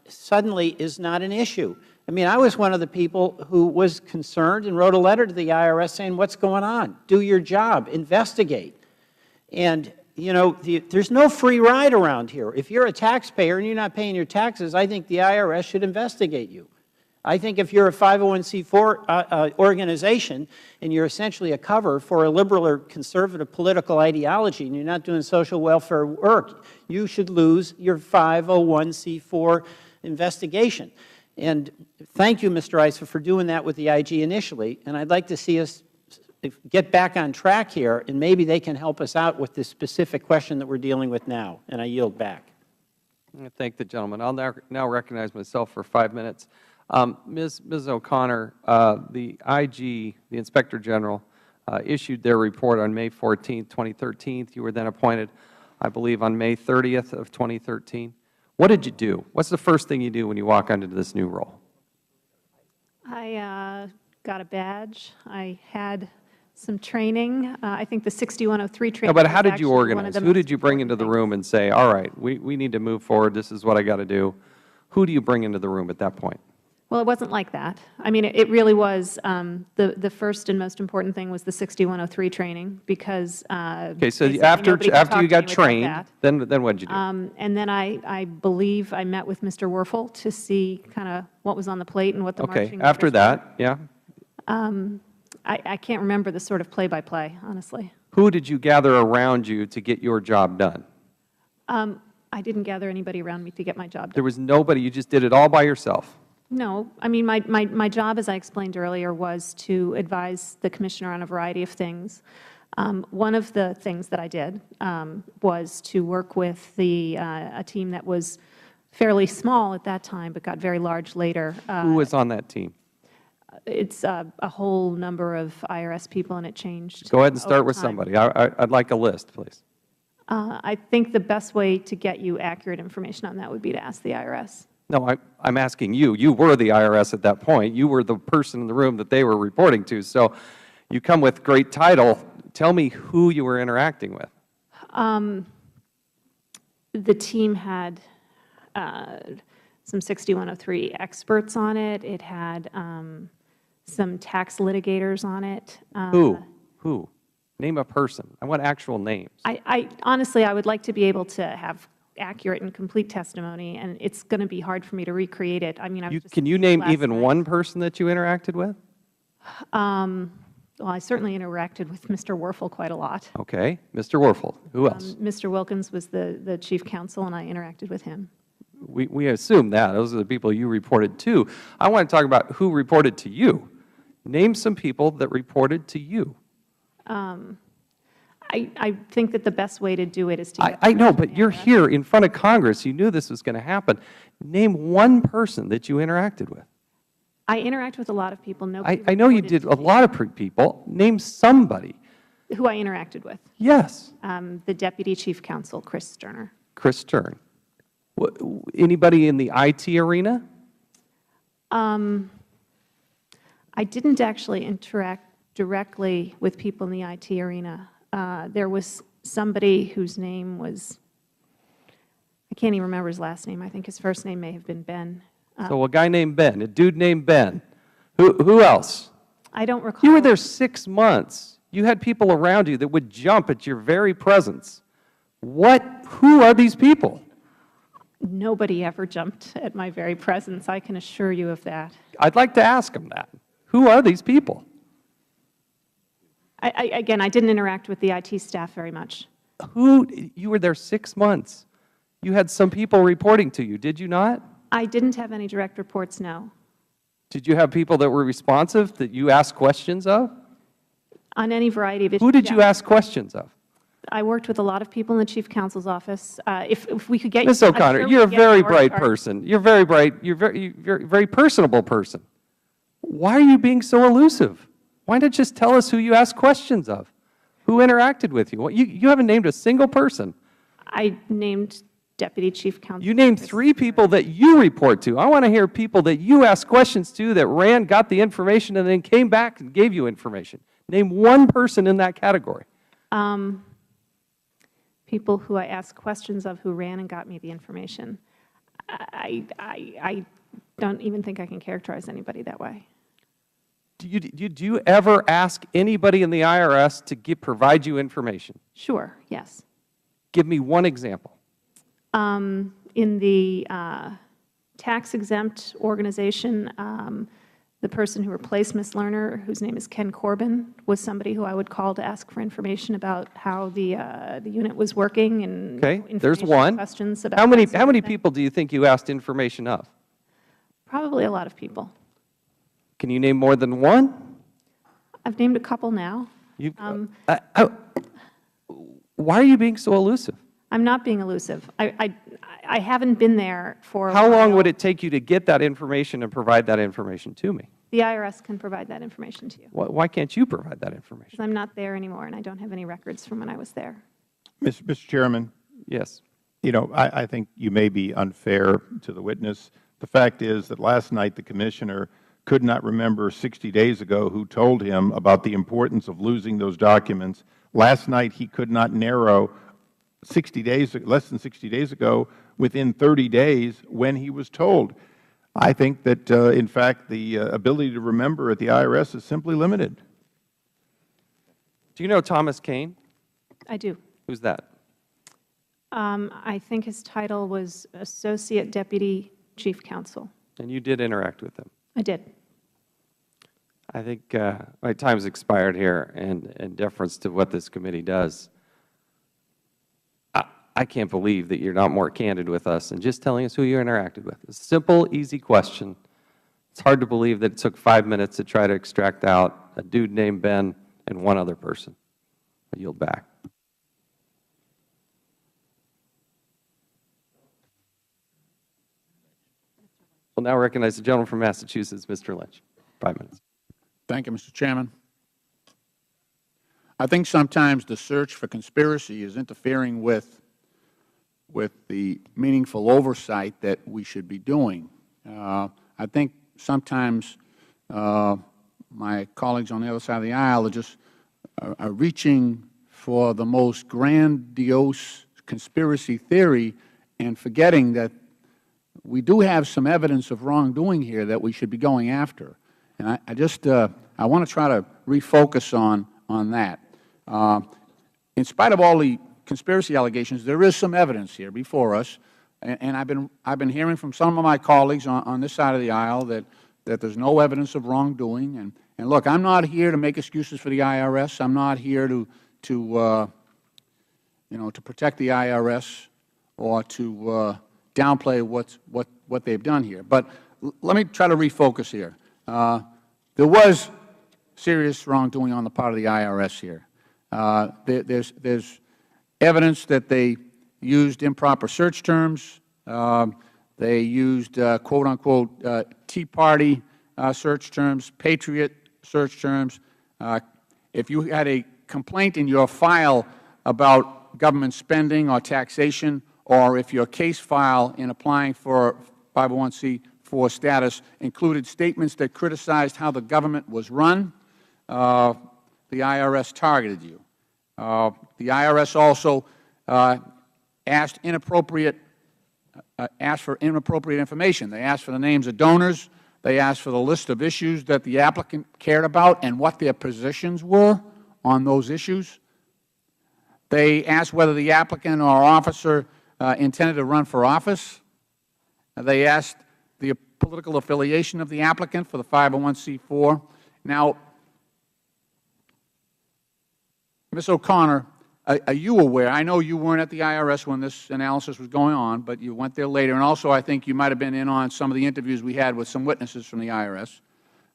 suddenly is not an issue. I mean, I was one of the people who was concerned and wrote a letter to the IRS saying, what's going on? Do your job. Investigate. And, you know, there's no free ride around here. If you're a taxpayer and you're not paying your taxes, I think the IRS should investigate you. I think if you're a 501c4 organization and you're essentially a cover for a liberal or conservative political ideology and you're not doing social welfare work, you should lose your 501c4 investigation. And thank you, Mr. Issa, for doing that with the IG initially. And I'd like to see us get back on track here, and maybe they can help us out with this specific question that we're dealing with now. And I yield back. I thank the gentleman. I'll now recognize myself for 5 minutes. Ms. O'Connor, the IG, the Inspector General, issued their report on May 14th, 2013. You were then appointed, I believe, on May 30th of 2013. What did you do? What's the first thing you do when you walk into this new role? I got a badge. I had some training. I think the 6103 training. No, but how did you organize? Who did you bring into the room and say, all right, we need to move forward, this is what I got to do? Who do you bring into the room at that point? Well, it wasn't like that. I mean, it really was, the first and most important thing was the 6103 training, because okay, so after you got trained, then what did you do? And then I believe I met with Mr. Werfel to see kind of what was on the plate and what the marching orders were. After that, yeah? I can't remember the sort of play-by-play, honestly. Who did you gather around you to get your job done? I didn't gather anybody around me to get my job done. There was nobody, you just did it all by yourself? No. I mean, my job, as I explained earlier, was to advise the Commissioner on a variety of things. One of the things that I did was to work with a team that was fairly small at that time, but got very large later. Who was on that team? It's a whole number of IRS people, and it changed. Go ahead and start with somebody. I'd like a list, please. I think the best way to get you accurate information on that would be to ask the IRS. No, I'm asking you. You were the IRS at that point. You were the person in the room that they were reporting to. So you come with great title. Tell me who you were interacting with. The team had some 6103 experts on it. It had some tax litigators on it. Who? Name a person. I want actual names. Honestly, I would like to be able to have accurate and complete testimony, and it's going to be hard for me to recreate it. I mean, I was just Can you name last even night. one person that you interacted with? Well, I certainly interacted with Mr. Werfel quite a lot. Okay. Mr. Werfel. Who else? Mr. Wilkins was the chief counsel, and I interacted with him. We assume that. Those are the people you reported to. I want to talk about who reported to you. Name some people that reported to you. I think that the best way to do it is to get I know, permission but from you're the IRS. here in front of Congress. You knew this was going to happen. Name one person that you interacted with. I interact with a lot of people. Nobody I know you reported did to a me. lot of people. Name somebody. Who I interacted with. Yes. The Deputy Chief Counsel, Chris Sterner. Chris Stern. Anybody in the IT arena? I didn't actually interact directly with people in the IT arena. There was somebody whose name was, I can't even remember his last name. I think his first name may have been Ben. So a guy named Ben, a dude named Ben. Who else? I don't recall. You were there 6 months. You had people around you that would jump at your very presence. Who are these people? Nobody ever jumped at my very presence. I can assure you of that. I'd like to ask them that. Who are these people? Again, I didn't interact with the IT staff very much. You were there 6 months. You had some people reporting to you, did you not? I didn't have any direct reports, no. Did you have people that were responsive that you asked questions of? On any variety of issues. Who did you yeah. ask questions of? I worked with a lot of people in the Chief Counsel's office. If we could get Ms. I'm O'Connor, sure we you're a could get very our- bright our- person. You're very bright. You're very personable person. Why are you being so elusive? Why not just tell us who you asked questions of? Who interacted with you? You haven't named a single person. I named Deputy Chief Counsel. You named 3 people that you report to. I want to hear people that you asked questions to that ran, got the information, and then came back and gave you information. Name one person in that category. People who I asked questions of who ran and got me the information. I don't even think I can characterize anybody that way. Do you ever ask anybody in the IRS to provide you information? Sure, yes. Give me one example. In the tax-exempt organization, the person who replaced Ms. Lerner, whose name is Ken Corbin, was somebody who I would call to ask for information about how the unit was working and Okay, there's information one. questions about How many that sort of thing. people do you think you asked information of? Probably a lot of people. Can you name more than one? I've named a couple now. Why are you being so elusive? I'm not being elusive. I haven't been there for a How long while. would it take you to get that information and provide that information to me? The IRS can provide that information to you. Why can't you provide that information? Because I'm not there anymore, and I don't have any records from when I was there. Mr. Chairman, Yes. you know, I think you may be unfair to the witness. The fact is that last night the Commissioner could not remember 60 days ago who told him about the importance of losing those documents. Last night he could not narrow 60 days, less than 60 days ago, within 30 days when he was told. I think that, in fact, the ability to remember at the IRS is simply limited. Do you know Thomas Kane? I do. Who's that? I think his title was Associate Deputy Chief Counsel. And you did interact with him. I did. I think my time's expired here, and in deference to what this committee does, I can't believe that you're not more candid with us and just telling us who you interacted with. A simple, easy question. It's hard to believe that it took 5 minutes to try to extract out a dude named Ben and one other person. I yield back. We'll now recognize the gentleman from Massachusetts, Mr. Lynch. 5 minutes. Thank you, Mr. Chairman. I think sometimes the search for conspiracy is interfering with the meaningful oversight that we should be doing. I think sometimes my colleagues on the other side of the aisle are just are reaching for the most grandiose conspiracy theory and forgetting that we do have some evidence of wrongdoing here that we should be going after. And I want to try to refocus on that. In spite of all the conspiracy allegations, there is some evidence here before us, and I've been hearing from some of my colleagues on this side of the aisle that there's no evidence of wrongdoing. And look, I'm not here to make excuses for the IRS. I'm not here to protect the IRS or to downplay what they've done here. But let me try to refocus here. There was serious wrongdoing on the part of the IRS here. There's evidence that they used improper search terms. They used quote unquote Tea Party search terms, Patriot search terms. If you had a complaint in your file about government spending or taxation, or if your case file in applying for 501c4 status included statements that criticized how the government was run, the IRS targeted you. The IRS also asked for inappropriate information. They asked for the names of donors. They asked for the list of issues that the applicant cared about and what their positions were on those issues. They asked whether the applicant or officer intended to run for office. They asked the political affiliation of the applicant for the 501c4. Now, Ms. O'Connor, are you aware, I know you weren't at the IRS when this analysis was going on, but you went there later, and also I think you might have been in on some of the interviews we had with some witnesses from the IRS.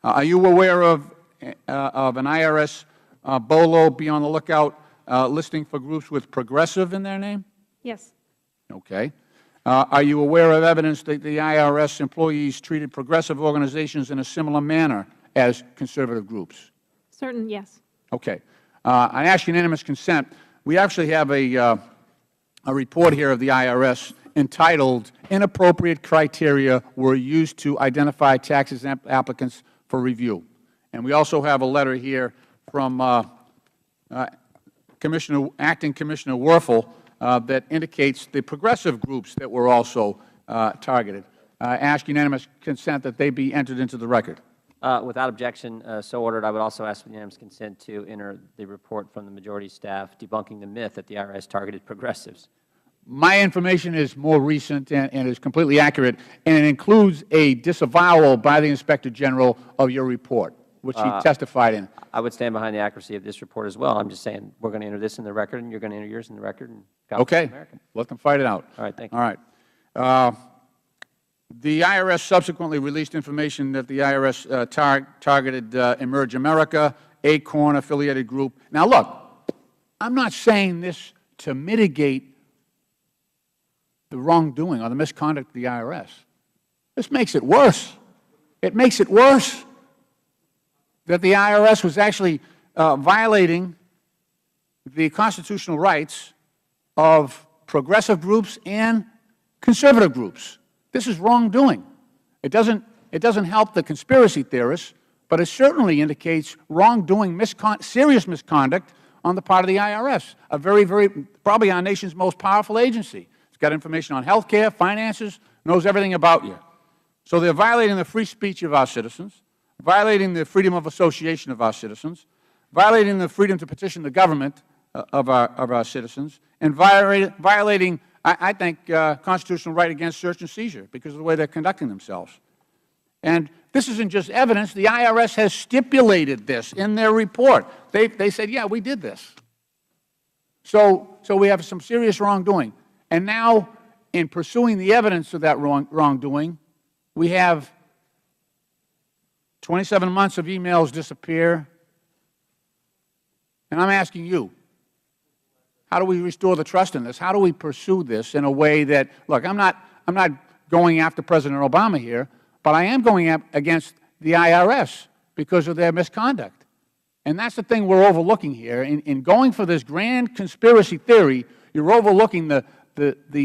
Are you aware of an IRS BOLO, be on the lookout, listing for groups with progressive in their name? Yes. Okay. Are you aware of evidence that the IRS employees treated progressive organizations in a similar manner as conservative groups? Certain, yes. Okay. I ask unanimous consent. We actually have a report here of the IRS entitled, "Inappropriate Criteria Were Used to Identify Tax Applicants for Review." And we also have a letter here from Acting Commissioner Werfel that indicates the progressive groups that were also targeted. I ask unanimous consent that they be entered into the record. Without objection, so ordered. I would also ask unanimous consent to enter the report from the majority staff debunking the myth that the IRS targeted progressives. My information is more recent and is completely accurate, and it includes a disavowal by the Inspector General of your report, which he testified in. I would stand behind the accuracy of this report as well. I'm just saying we're going to enter this in the record, and you're going to enter yours in the record. And okay. Let them fight it out. All right. Thank you. All right. The IRS subsequently released information that the IRS targeted Emerge America, Acorn affiliated group. Now, look, I'm not saying this to mitigate the wrongdoing or the misconduct of the IRS. This makes it worse. It makes it worse that the IRS was actually violating the constitutional rights of progressive groups and conservative groups. This is wrongdoing. It doesn't help the conspiracy theorists, but it certainly indicates wrongdoing, serious misconduct on the part of the IRS, a probably our nation's most powerful agency. It's got information on health care, finances, knows everything about you. So they're violating the free speech of our citizens, violating the freedom of association of our citizens, violating the freedom to petition the government of our citizens, and violating I think, constitutional right against search and seizure because of the way they're conducting themselves. And this isn't just evidence. The IRS has stipulated this in their report. They said, yeah, we did this. So we have some serious wrongdoing. And now, in pursuing the evidence of that wrongdoing, we have 27 months of emails disappear. And I'm asking you, how do we restore the trust in this? How do we pursue this in a way that, look, I'm not going after President Obama here, but I am going against the IRS because of their misconduct. And that's the thing we're overlooking here. In going for this grand conspiracy theory, you're overlooking the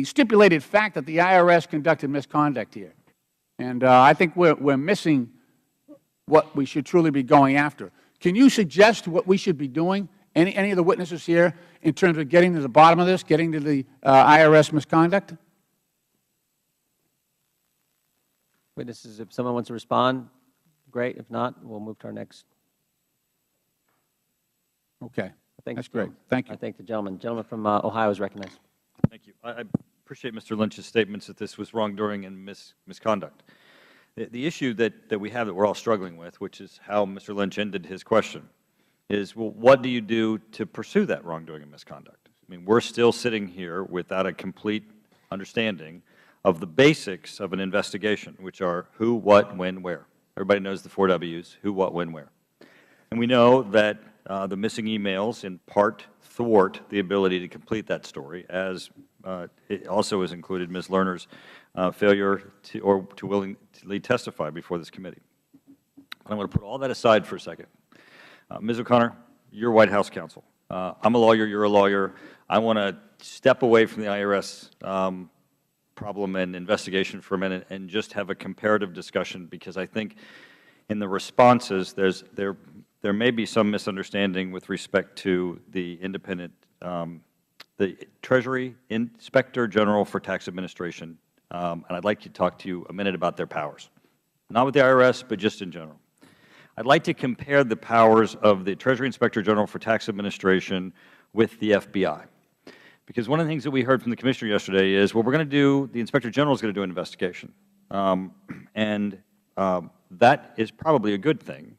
stipulated fact that the IRS conducted misconduct here. And I think we're missing what we should truly be going after. Can you suggest what we should be doing, any of the witnesses here, in terms of getting to the bottom of this, getting to the IRS misconduct? Witnesses, if someone wants to respond, great. If not, we'll move to our next. Okay. That's great. Thank you. I thank the gentleman. Gentleman from Ohio is recognized. Thank you. I appreciate Mr. Lynch's statements that this was wrongdoing and misconduct. The issue that we have that we're all struggling with, which is how Mr. Lynch ended his question, is, well, what do you do to pursue that wrongdoing and misconduct? I mean, we're still sitting here without a complete understanding of the basics of an investigation, which are who, what, when, where. Everybody knows the 4 Ws, who, what, when, where. And we know that the missing emails in part thwart the ability to complete that story, as it also has included Ms. Lerner's failure to willingly testify before this committee. I'm going to put all that aside for a second. Ms. O'Connor, you're White House counsel. I'm a lawyer, you're a lawyer. I want to step away from the IRS problem and investigation for a minute and just have a comparative discussion, because I think in the responses there may be some misunderstanding with respect to the independent, the Treasury Inspector General for Tax Administration, and I'd like to talk to you a minute about their powers. Not with the IRS, but just in general. I'd like to compare the powers of the Treasury Inspector General for Tax Administration with the FBI. Because one of the things that we heard from the Commissioner yesterday is, well, the Inspector General is going to do an investigation. That is probably a good thing.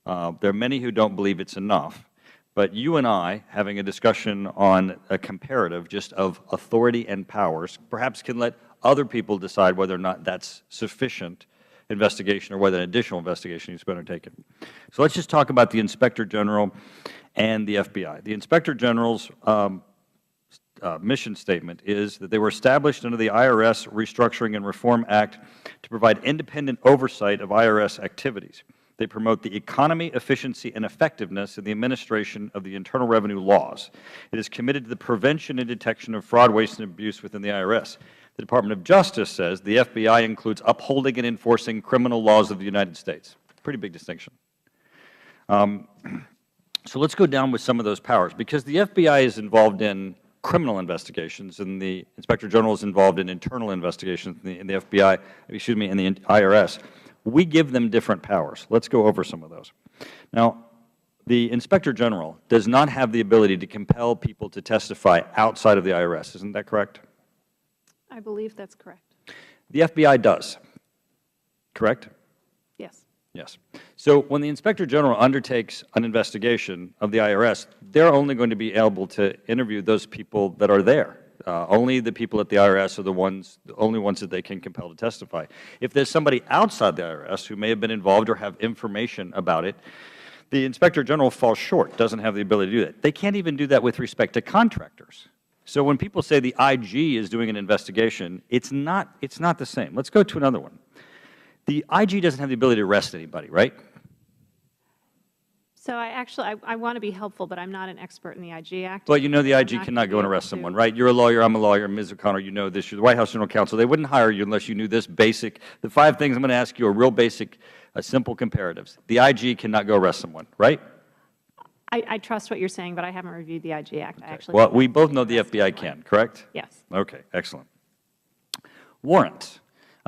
There are many who don't believe it's enough. But you and I, having a discussion on a comparative just of authority and powers, perhaps can let other people decide whether or not that's sufficient investigation or whether an additional investigation needs to be undertaken. So let's just talk about the Inspector General and the FBI. The Inspector General's mission statement is that they were established under the IRS Restructuring and Reform Act to provide independent oversight of IRS activities. They promote the economy, efficiency, and effectiveness in the administration of the Internal Revenue laws. It is committed to the prevention and detection of fraud, waste, and abuse within the IRS. The Department of Justice says the FBI includes upholding and enforcing criminal laws of the United States. Pretty big distinction. So let's go down with some of those powers, because the FBI is involved in criminal investigations, and the Inspector General is involved in internal investigations in the FBI, excuse me, in the IRS. We give them different powers. Let's go over some of those. Now, the Inspector General does not have the ability to compel people to testify outside of the IRS. Isn't that correct? I believe that's correct. The FBI does, correct? Yes. Yes. So when the Inspector General undertakes an investigation of the IRS, they're only going to be able to interview those people that are there. Only the people at the IRS are the only ones that they can compel to testify. If there's somebody outside the IRS who may have been involved or have information about it, the Inspector General falls short, doesn't have the ability to do that. They can't even do that with respect to contractors. So when people say the IG is doing an investigation, it's not the same. Let's go to another one. The IG doesn't have the ability to arrest anybody, right? So I want to be helpful, but I'm not an expert in the IG Act. Well, you know the I'm IG not cannot go and arrest to. someone, right? You're a lawyer, I'm a lawyer, Ms. O'Connor, you know this. You're the White House General Counsel. They wouldn't hire you unless you knew this basic. The 5 things I'm going to ask you are real basic, simple comparatives. The IG cannot go arrest someone, right? I trust what you're saying, but I haven't reviewed the IG Act. I actually Well, we both know the FBI can, correct? Yes. Okay, excellent. Warrants.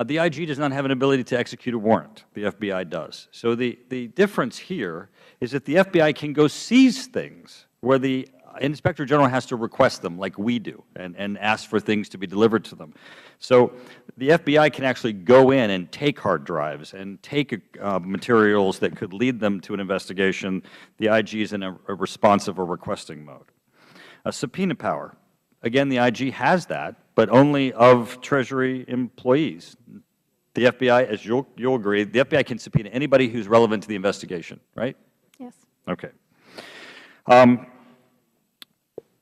The IG does not have an ability to execute a warrant. The FBI does. So the difference here is that the FBI can go seize things where the Inspector General has to request them, like we do, and ask for things to be delivered to them. So the FBI can actually go in and take hard drives and take materials that could lead them to an investigation. The IG is in a responsive or requesting mode. A subpoena power. Again, the IG has that, but only of Treasury employees. The FBI, as you'll agree, the FBI can subpoena anybody who's relevant to the investigation, right? Yes. Okay.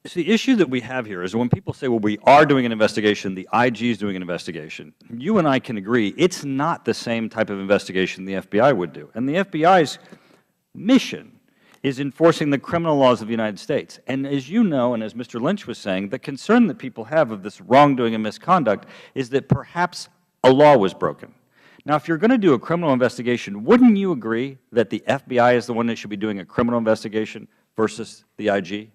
So the issue that we have here is when people say, well, we are doing an investigation, the IG is doing an investigation, you and I can agree it's not the same type of investigation the FBI would do. And the FBI's mission is enforcing the criminal laws of the United States. And as you know, and as Mr. Lynch was saying, the concern that people have of this wrongdoing and misconduct is that perhaps a law was broken. Now, if you're going to do a criminal investigation, wouldn't you agree that the FBI is the one that should be doing a criminal investigation versus the IG?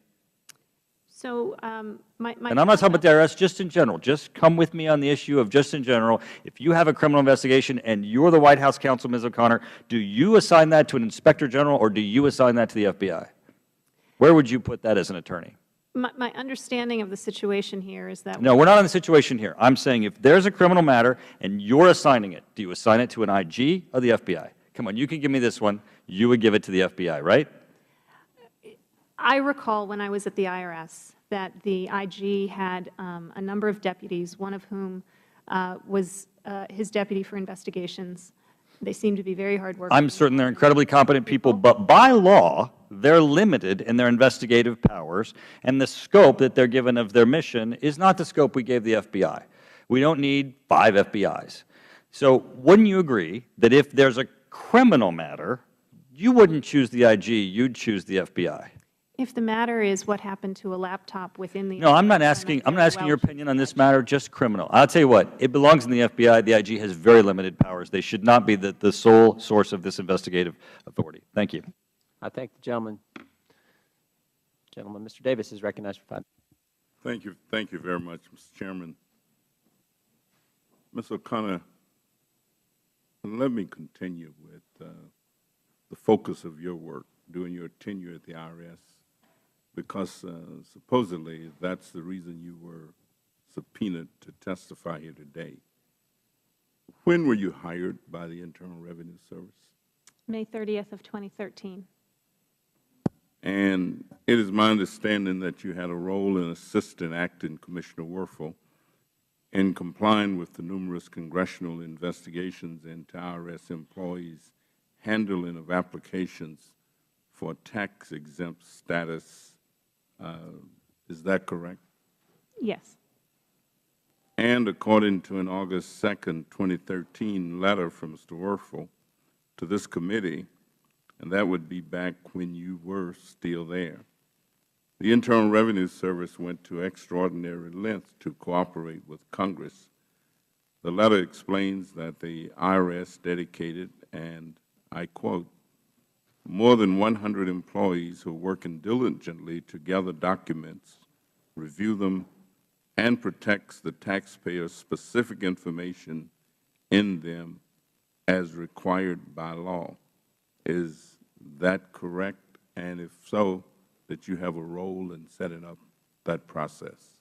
So And I'm not talking about the IRS, just in general. Just come with me on the issue of just in general. If you have a criminal investigation and you're the White House counsel, Ms. O'Connor, do you assign that to an Inspector General or do you assign that to the FBI? Where would you put that as an attorney? My understanding of the situation here is that. No, we're not in the situation here. I'm saying if there's a criminal matter and you're assigning it, do you assign it to an IG or the FBI? Come on, you can give me this one. You would give it to the FBI, right? I recall when I was at the IRS that the IG had a number of deputies, one of whom was his deputy for investigations. They seem to be very hardworking. I'm certain they're incredibly competent people, but by law, they're limited in their investigative powers, and the scope that they're given of their mission is not the scope we gave the FBI. We don't need 5 FBIs. So wouldn't you agree that if there's a criminal matter, you wouldn't choose the IG, you'd choose the FBI? If the matter is what happened to a laptop within the. No, I'm not asking your opinion on this matter, just criminal. I'll tell you what, it belongs in the FBI. The IG has very limited powers. They should not be the sole source of this investigative authority. Thank you. I thank the gentleman. Mr. Davis is recognized for 5 minutes. Thank you very much, Mr. Chairman. Ms. O'Connor, let me continue with the focus of your work during your tenure at the IRS, because supposedly that's the reason you were subpoenaed to testify here today. When were you hired by the Internal Revenue Service? May 30th of 2013. And it is my understanding that you had a role in assisting Acting Commissioner Werfel in complying with the numerous congressional investigations into IRS employees' handling of applications for tax-exempt status. Is that correct? Yes. And according to an August 2nd, 2013 letter from Mr. Werfel to this committee, and that would be back when you were still there, the Internal Revenue Service went to extraordinary lengths to cooperate with Congress. The letter explains that the IRS dedicated, and I quote, more than 100 employees who are working diligently to gather documents, review them, and protects the taxpayer's specific information in them as required by law. Is that correct? And if so, that you have a role in setting up that process?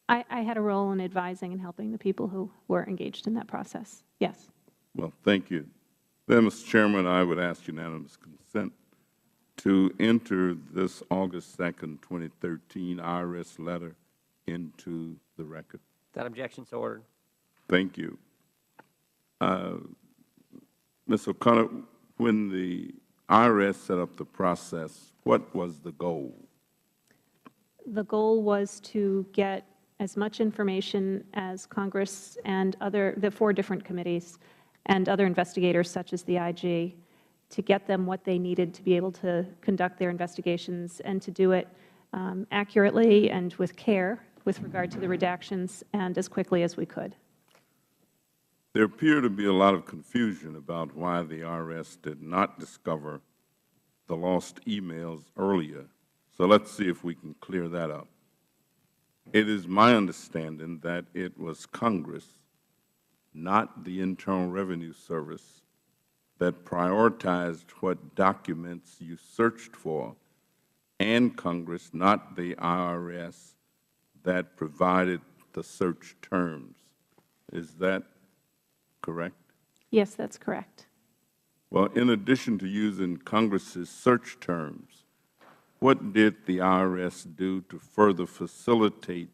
I had a role in advising and helping the people who were engaged in that process. Yes. Well, thank you. Then, Mr. Chairman, I would ask unanimous consent to enter this August 2nd, 2013 IRS letter into the record. Without objection, so ordered. Thank you. Ms. O'Connor, when the IRS set up the process, what was the goal? The goal was to get as much information as Congress and the 4 different committees and other investigators such as the IG, to get them what they needed to be able to conduct their investigations and to do it accurately and with care with regard to the redactions and as quickly as we could. There appeared to be a lot of confusion about why the IRS did not discover the lost emails earlier. So let's see if we can clear that up. It is my understanding that it was Congress, not the Internal Revenue Service, that prioritized what documents you searched for, and Congress, not the IRS, that provided the search terms. Is that correct? Yes, that's correct. Well, in addition to using Congress's search terms, what did the IRS do to further facilitate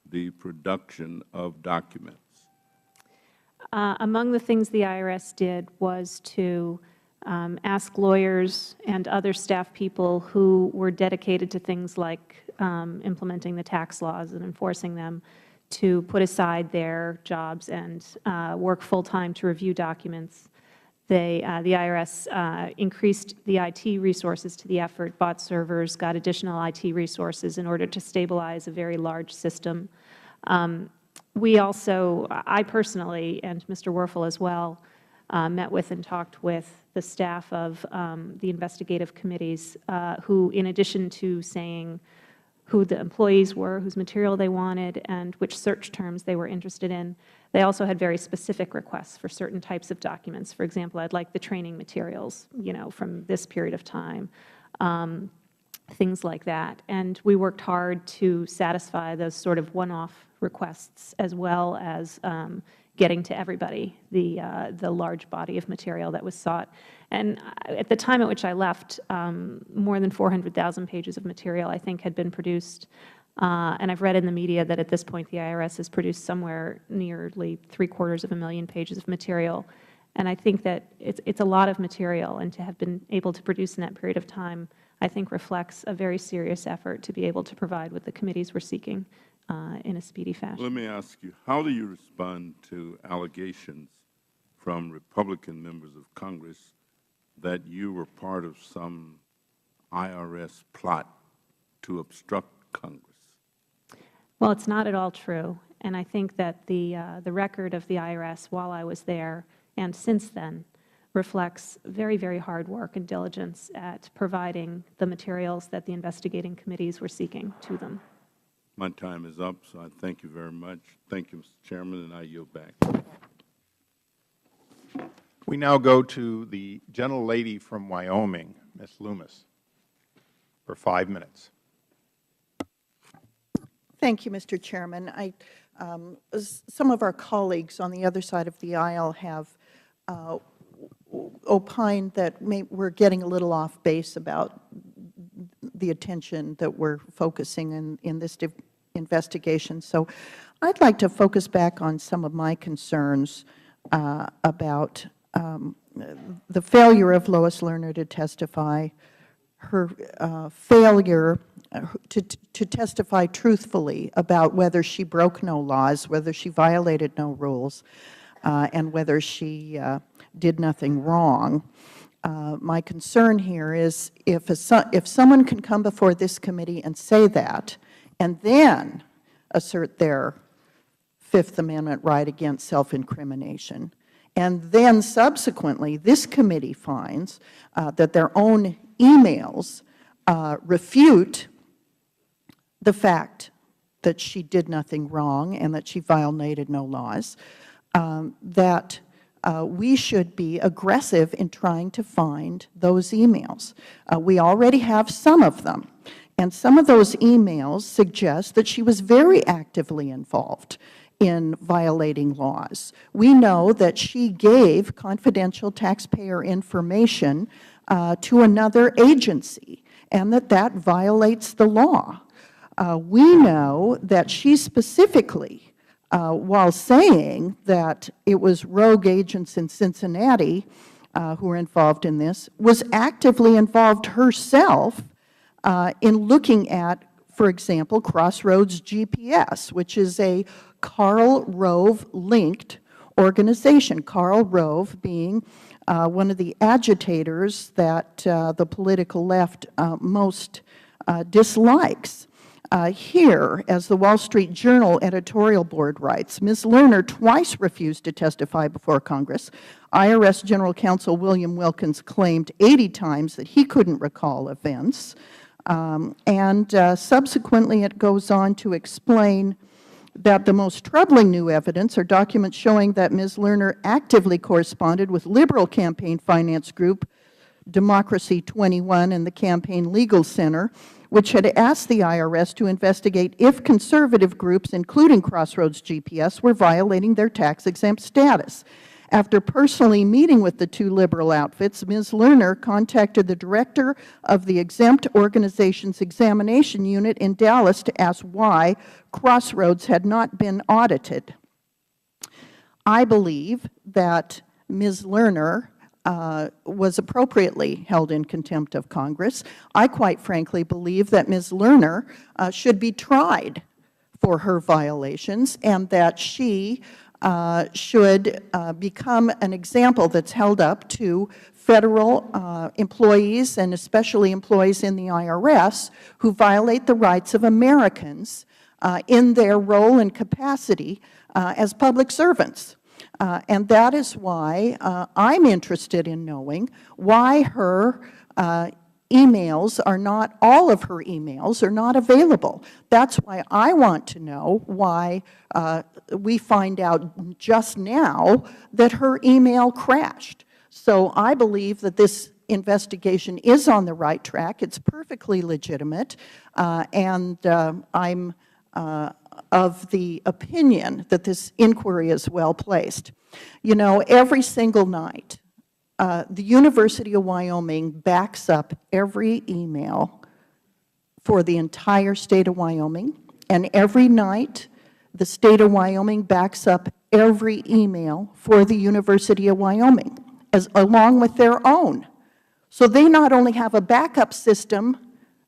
the production of documents? Among the things the IRS did was to ask lawyers and other staff people who were dedicated to things like implementing the tax laws and enforcing them to put aside their jobs and work full-time to review documents. The IRS increased the IT resources to the effort, bought servers, got additional IT resources in order to stabilize a very large system. We also, I personally, and Mr. Werfel as well, met with and talked with the staff of the investigative committees who, in addition to saying who the employees were, whose material they wanted, and which search terms they were interested in, they also had very specific requests for certain types of documents. For example, I'd like the training materials, from this period of time. things like that. And we worked hard to satisfy those sort of one-off requests, as well as getting to everybody the large body of material that was sought. And at the time at which I left, more than 400,000 pages of material, I think, had been produced. And I've read in the media that at this point the IRS has produced somewhere nearly 750,000 pages of material. And I think that it's a lot of material, and to have been able to produce in that period of time, I think, reflects a very serious effort to be able to provide what the committees were seeking in a speedy fashion. Let me ask you, how do you respond to allegations from Republican members of Congress that you were part of some IRS plot to obstruct Congress? Well, it's not at all true. And I think that the record of the IRS while I was there and since then reflects very, very hard work and diligence at providing the materials that the investigating committees were seeking to them. My time is up, so I thank you very much. Thank you, Mr. Chairman, and I yield back. We now go to the gentlelady from Wyoming, Ms. Loomis, for 5 minutes. Thank you, Mr. Chairman. Some of our colleagues on the other side of the aisle have opined that we're getting a little off base about the attention that we're focusing in this investigation. So I'd like to focus back on some of my concerns about the failure of Lois Lerner to testify, her failure to testify truthfully about whether she broke no laws, whether she violated no rules, and whether she did nothing wrong. My concern here is if someone can come before this committee and say that, and then assert their Fifth Amendment right against self-incrimination, and then subsequently this committee finds that their own emails refute the fact that she did nothing wrong and that she violated no laws, that we should be aggressive in trying to find those emails. We already have some of them, and some of those emails suggest that she was very actively involved in violating laws. We know that she gave confidential taxpayer information to another agency, and that violates the law. We know that she specifically, while saying that it was rogue agents in Cincinnati who were involved in this, was actively involved herself in looking at, for example, Crossroads GPS, which is a Karl Rove-linked organization, Karl Rove being one of the agitators that the political left most dislikes. Here, as the Wall Street Journal editorial board writes, Ms. Lerner twice refused to testify before Congress. IRS General Counsel William Wilkins claimed 80 times that he couldn't recall events. And subsequently it goes on to explain that the most troubling new evidence are documents showing that Ms. Lerner actively corresponded with liberal campaign finance group Democracy 21 and the Campaign Legal Center, which had asked the IRS to investigate if conservative groups, including Crossroads GPS, were violating their tax-exempt status. After personally meeting with the two liberal outfits, Ms. Lerner contacted the director of the exempt organization's examination unit in Dallas to ask why Crossroads had not been audited. I believe that Ms. Lerner was appropriately held in contempt of Congress. I quite frankly believe that Ms. Lerner should be tried for her violations, and that she should become an example that's held up to Federal employees, and especially employees in the IRS, who violate the rights of Americans in their role and capacity as public servants. And that is why I'm interested in knowing why her emails are not, all of her emails are not available. That's why I want to know why we find out just now that her email crashed. So I believe that this investigation is on the right track. It's perfectly legitimate, and I'm of the opinion that this inquiry is well placed. You know, every single night, the University of Wyoming backs up every email for the entire state of Wyoming, and every night the state of Wyoming backs up every email for the University of Wyoming, along with their own. So they not only have a backup system,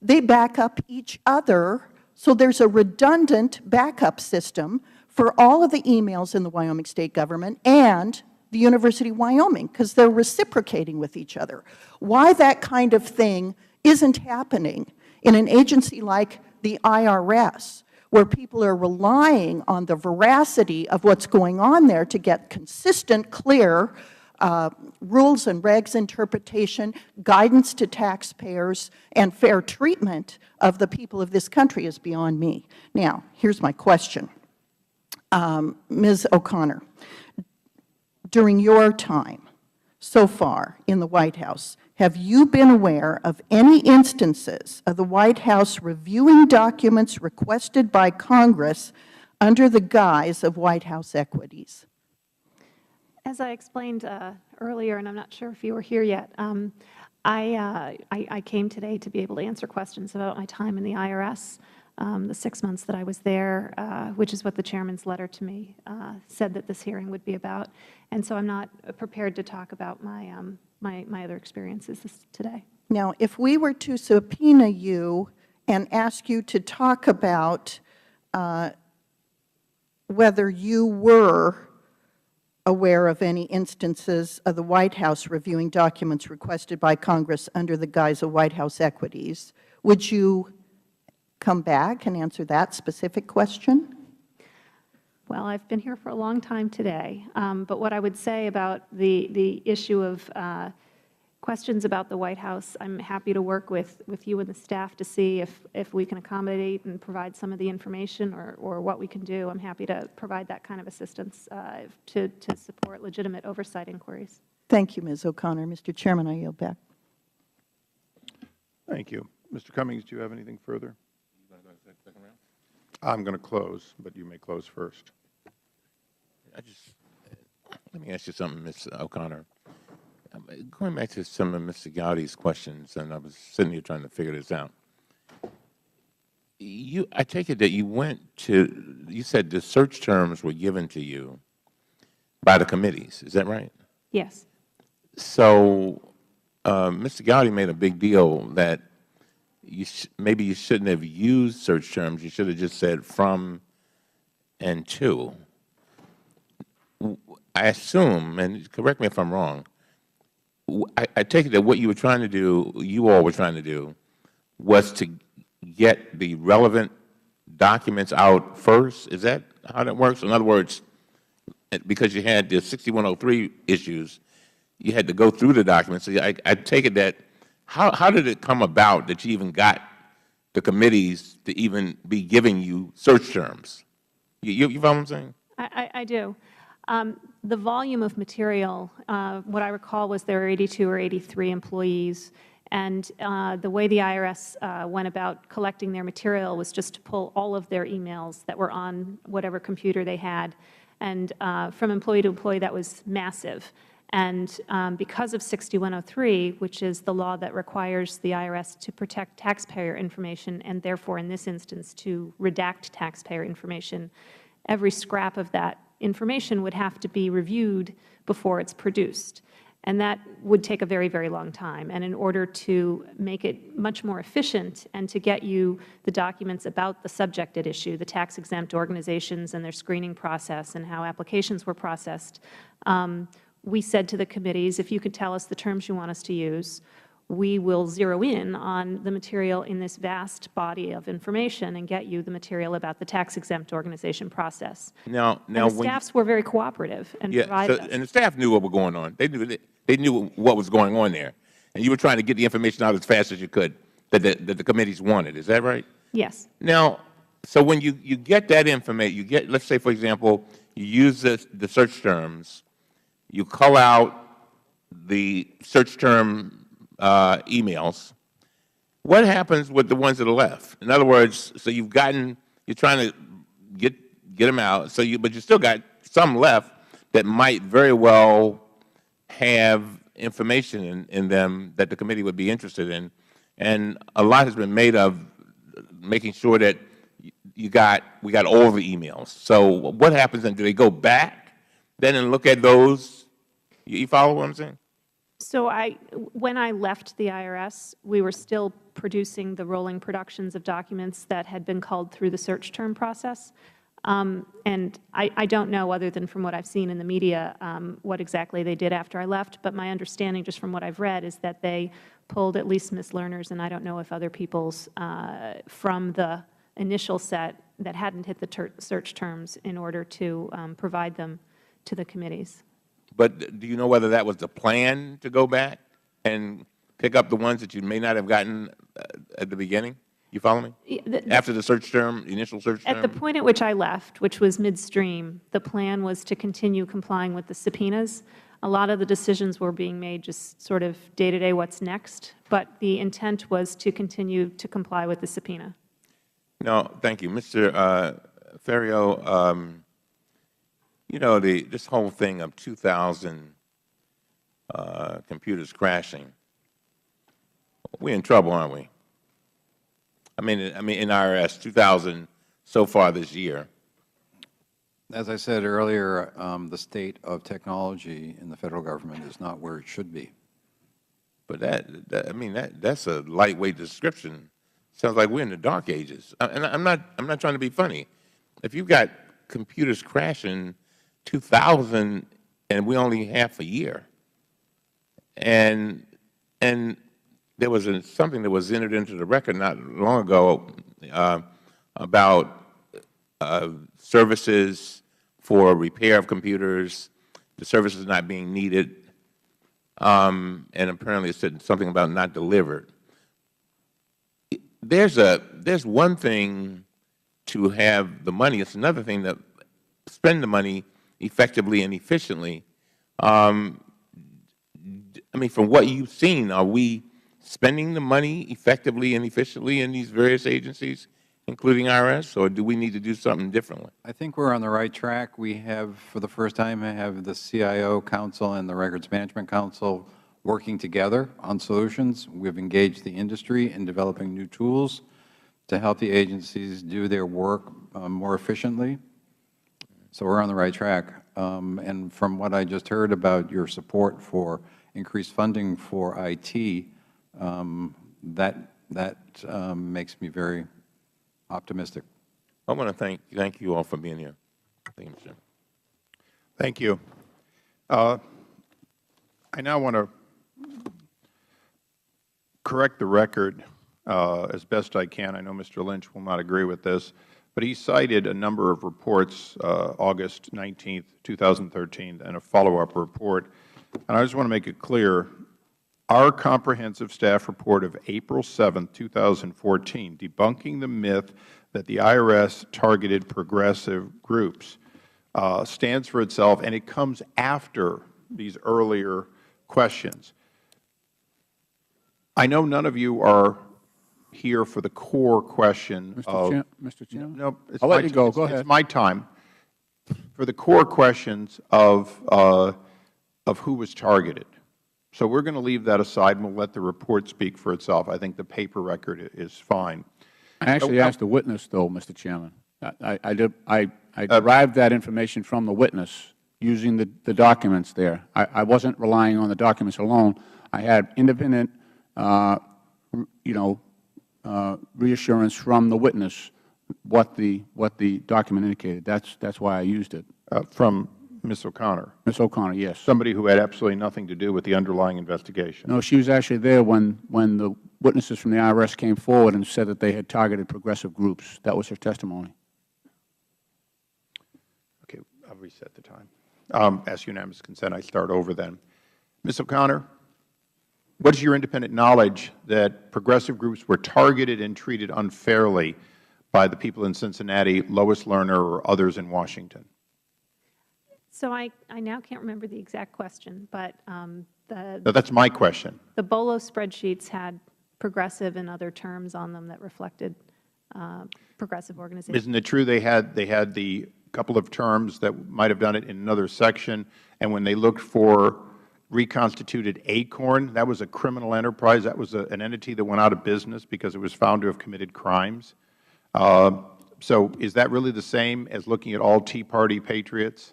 they back up each other. So there's a redundant backup system for all of the emails in the Wyoming state government and the University of Wyoming, because they're reciprocating with each other. Why that kind of thing isn't happening in an agency like the IRS, where people are relying on the veracity of what's going on there to get consistent, clear rules and regs interpretation, guidance to taxpayers, and fair treatment of the people of this country, is beyond me. Now, here's my question. Ms. O'Connor, during your time so far in the White House, have you been aware of any instances of the White House reviewing documents requested by Congress under the guise of White House equities? As I explained earlier, and I'm not sure if you were here yet, I came today to be able to answer questions about my time in the IRS, the 6 months that I was there, which is what the Chairman's letter to me said that this hearing would be about. And so I'm not prepared to talk about my, my other experiences today. Now, if we were to subpoena you and ask you to talk about whether you were aware of any instances of the White House reviewing documents requested by Congress under the guise of White House equities, would you come back and answer that specific question? Well, I've been here for a long time today, but what I would say about the issue of questions about the White House, I'm happy to work with you and the staff to see if we can accommodate and provide some of the information or what we can do. I'm happy to provide that kind of assistance to support legitimate oversight inquiries. Thank you, Ms. O'Connor. Mr. Chairman, I yield back. Thank you. Mr. Cummings, do you have anything further? I'm going to close, but you may close first. Let me ask you something, Ms. O'Connor. Going back to some of Mr. Gowdy's questions, and I was sitting here trying to figure this out. I take it that you went to, you said the search terms were given to you by the committees. Is that right? Yes. So Mr. Gowdy made a big deal that maybe you shouldn't have used search terms. You should have just said from and to. I assume, and correct me if I'm wrong, I take it that what you were trying to do, you all were trying to do, was to get the relevant documents out first? Is that how that works? In other words, because you had the 6103 issues, you had to go through the documents. So I take it that, how did it come about that you even got the committees to even be giving you search terms? You follow what I'm saying? I do. The volume of material, what I recall was there were 82 or 83 employees, and the way the IRS went about collecting their material was just to pull all of their emails that were on whatever computer they had, and from employee to employee, that was massive. And because of 6103, which is the law that requires the IRS to protect taxpayer information, and therefore in this instance to redact taxpayer information, every scrap of that information would have to be reviewed before it's produced. And that would take a very, very long time. And in order to make it much more efficient and to get you the documents about the subject at issue, the tax-exempt organizations and their screening process and how applications were processed, we said to the committees, if you could tell us the terms you want us to use, we will zero in on the material in this vast body of information and get you the material about the tax-exempt organization process. Now and the staffs were very cooperative and provided us. And the staff knew what was going on. They knew what was going on there. And you were trying to get the information out as fast as you could that the committees wanted. Is that right? Yes. Now, so when you get that information, you get, let's say, for example, you use the search terms, you call out the search term emails, what happens with the ones that are left? In other words, so you're trying to get them out, but you still got some left that might very well have information in them that the committee would be interested in. And a lot has been made of making sure that we got all the emails. So what happens then? Do they go back then and look at those? You follow what I'm saying? So when I left the IRS, we were still producing the rolling productions of documents that had been called through the search term process. And I don't know, other than from what I've seen in the media, what exactly they did after I left. But my understanding, just from what I've read, is that they pulled at least Ms. Lerner's, and I don't know if other people's, from the initial set that hadn't hit the search terms in order to provide them to the committees. But do you know whether that was the plan to go back and pick up the ones that you may not have gotten at the beginning? You follow me? After the search term, the initial search term? At the point at which I left, which was midstream, the plan was to continue complying with the subpoenas. A lot of the decisions were being made just sort of day-to-day what's next, but the intent was to continue to comply with the subpoena. No, thank you. Mr. Ferriero, you know, this whole thing of 2,000 computers crashing, we're in trouble, aren't we? I mean, in IRS, 2,000 so far this year. As I said earlier, the state of technology in the Federal Government is not where it should be. But that's a lightweight description. Sounds like we're in the dark ages. And I'm not trying to be funny. If you've got computers crashing 2,000 and we only half a year, and there was something that was entered into the record not long ago about services for repair of computers, the services not being needed, and apparently it said something about not delivered. There's one thing to have the money. It's another thing to spend the money effectively and efficiently. I mean, from what you've seen, are we spending the money effectively and efficiently in these various agencies, including IRS, or do we need to do something differently? I think we're on the right track. We have, for the first time, the CIO Council and the Records Management Council working together on solutions. We've engaged the industry in developing new tools to help the agencies do their work more efficiently. So we're on the right track. And from what I just heard about your support for increased funding for IT, that makes me very optimistic. I want to thank you all for being here. Thank you, Mr. Thank you. I now want to correct the record as best I can. I know Mr. Lynch will not agree with this, but he cited a number of reports, August 19, 2013, and a follow-up report. And I just want to make it clear, our comprehensive staff report of April 7, 2014, debunking the myth that the IRS targeted progressive groups, stands for itself, and it comes after these earlier questions. I know none of you are here for the core question Mr. Chairman? No, I'll let you go. Go ahead. It's my time. For the core questions of who was targeted. So we're going to leave that aside, and we'll let the report speak for itself. I think the paper record is fine. I actually asked the witness, though, Mr. Chairman. I derived that information from the witness using the documents there. I wasn't relying on the documents alone. I had independent, reassurance from the witness what the document indicated. That's why I used it. From Ms. O'Connor? Ms. O'Connor, yes. Somebody who had absolutely nothing to do with the underlying investigation? No, she was actually there when the witnesses from the IRS came forward and said that they had targeted progressive groups. That was her testimony. Okay, I'll reset the time. Ask unanimous consent. I start over then. Ms. O'Connor, what is your independent knowledge that progressive groups were targeted and treated unfairly by the people in Cincinnati, Lois Lerner, or others in Washington? So I now can't remember the exact question, but No, that's my question. The BOLO spreadsheets had progressive and other terms on them that reflected progressive organizations. Isn't it true they had the couple of terms that might have done it in another section, and when they looked for reconstituted Acorn, that was a criminal enterprise, that was an entity that went out of business because it was found to have committed crimes? So is that really the same as looking at all Tea Party patriots?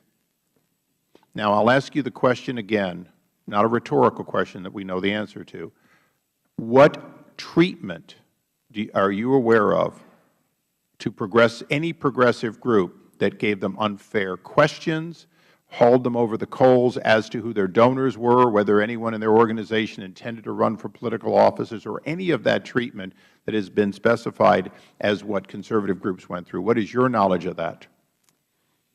Now, I'll ask you the question again, not a rhetorical question that we know the answer to. What treatment are you aware of to any progressive group that gave them unfair questions, hauled them over the coals as to who their donors were, whether anyone in their organization intended to run for political offices, or any of that treatment that has been specified as what conservative groups went through? What is your knowledge of that?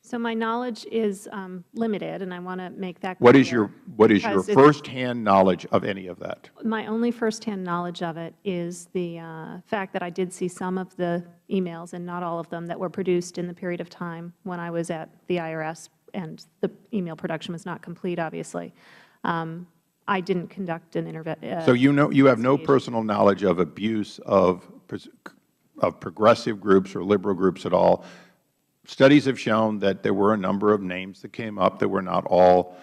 So my knowledge is limited, and I want to make that clear. What is your firsthand knowledge of any of that? My only firsthand knowledge of it is the fact that I did see some of the emails, and not all of them, that were produced in the period of time when I was at the IRS, and the email production was not complete, obviously. I didn't conduct an So you have no personal knowledge of abuse of progressive groups or liberal groups at all. Studies have shown that there were a number of names that came up that were not all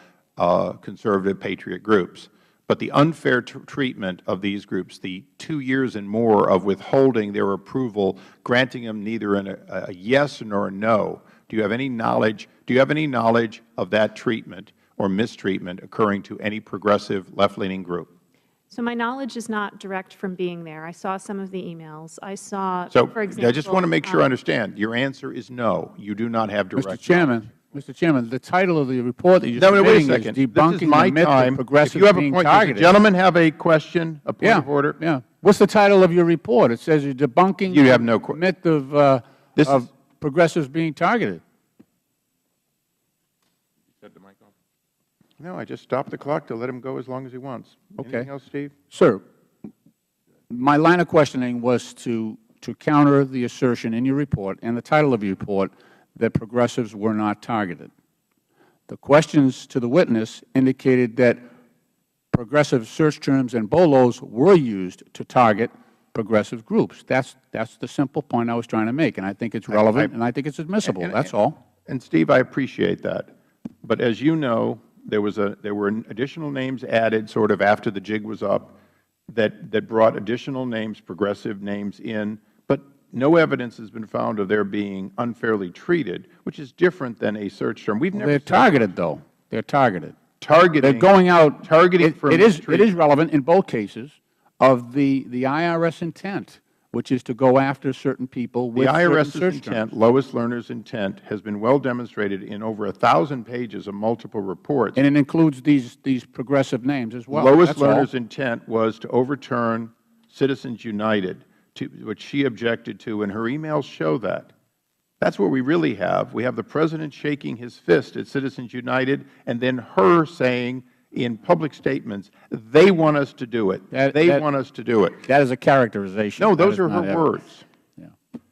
conservative patriot groups. But the unfair treatment of these groups, the 2 years and more of withholding their approval, granting them neither a yes nor a no, do you have any knowledge of that treatment or mistreatment occurring to any progressive left-leaning group? So my knowledge is not direct from being there. I saw some of the emails. I saw, So for example, I just want to make sure I understand. Your answer is no. You do not have direct knowledge. Mr. Chairman, the title of the report that you're No, wait a submitting second. is Debunking the Myth of Progressives If you have a Being point, does the Targeted. gentleman have a question, a point of order? Yeah. What's the title of your report? It says you're debunking the myth of progressives being targeted. No, I just stopped the clock to let him go as long as he wants. Okay. Anything else, Steve? Sir, my line of questioning was to counter the assertion in your report and the title of your report that progressives were not targeted. The questions to the witness indicated that progressive search terms and BOLOs were used to target progressive groups. That's the simple point I was trying to make, and I think it's relevant and I think it's admissible. That's all. And Steve, I appreciate that. But as you know, there were additional names added sort of after the jig was up that brought additional names, progressive names in, but no evidence has been found of their being unfairly treated, which is different than a search term. We've never They're targeted, though. They're targeted. Targeting. They're going out. Targeting for it is relevant in both cases of the IRS intent, which is to go after certain people with the certain IRS's search intent, terms. Lois Lerner's intent, has been well demonstrated in over 1,000 pages of multiple reports. And it includes these progressive names as well. Lois That's all. Lerner's intent was to overturn Citizens United, which she objected to, and her emails show that. That's what we really have. We have the President shaking his fist at Citizens United, and then her saying in public statements, they want us to do it. They want us to do it. That is a characterization. No, That those is are not her evidence. words.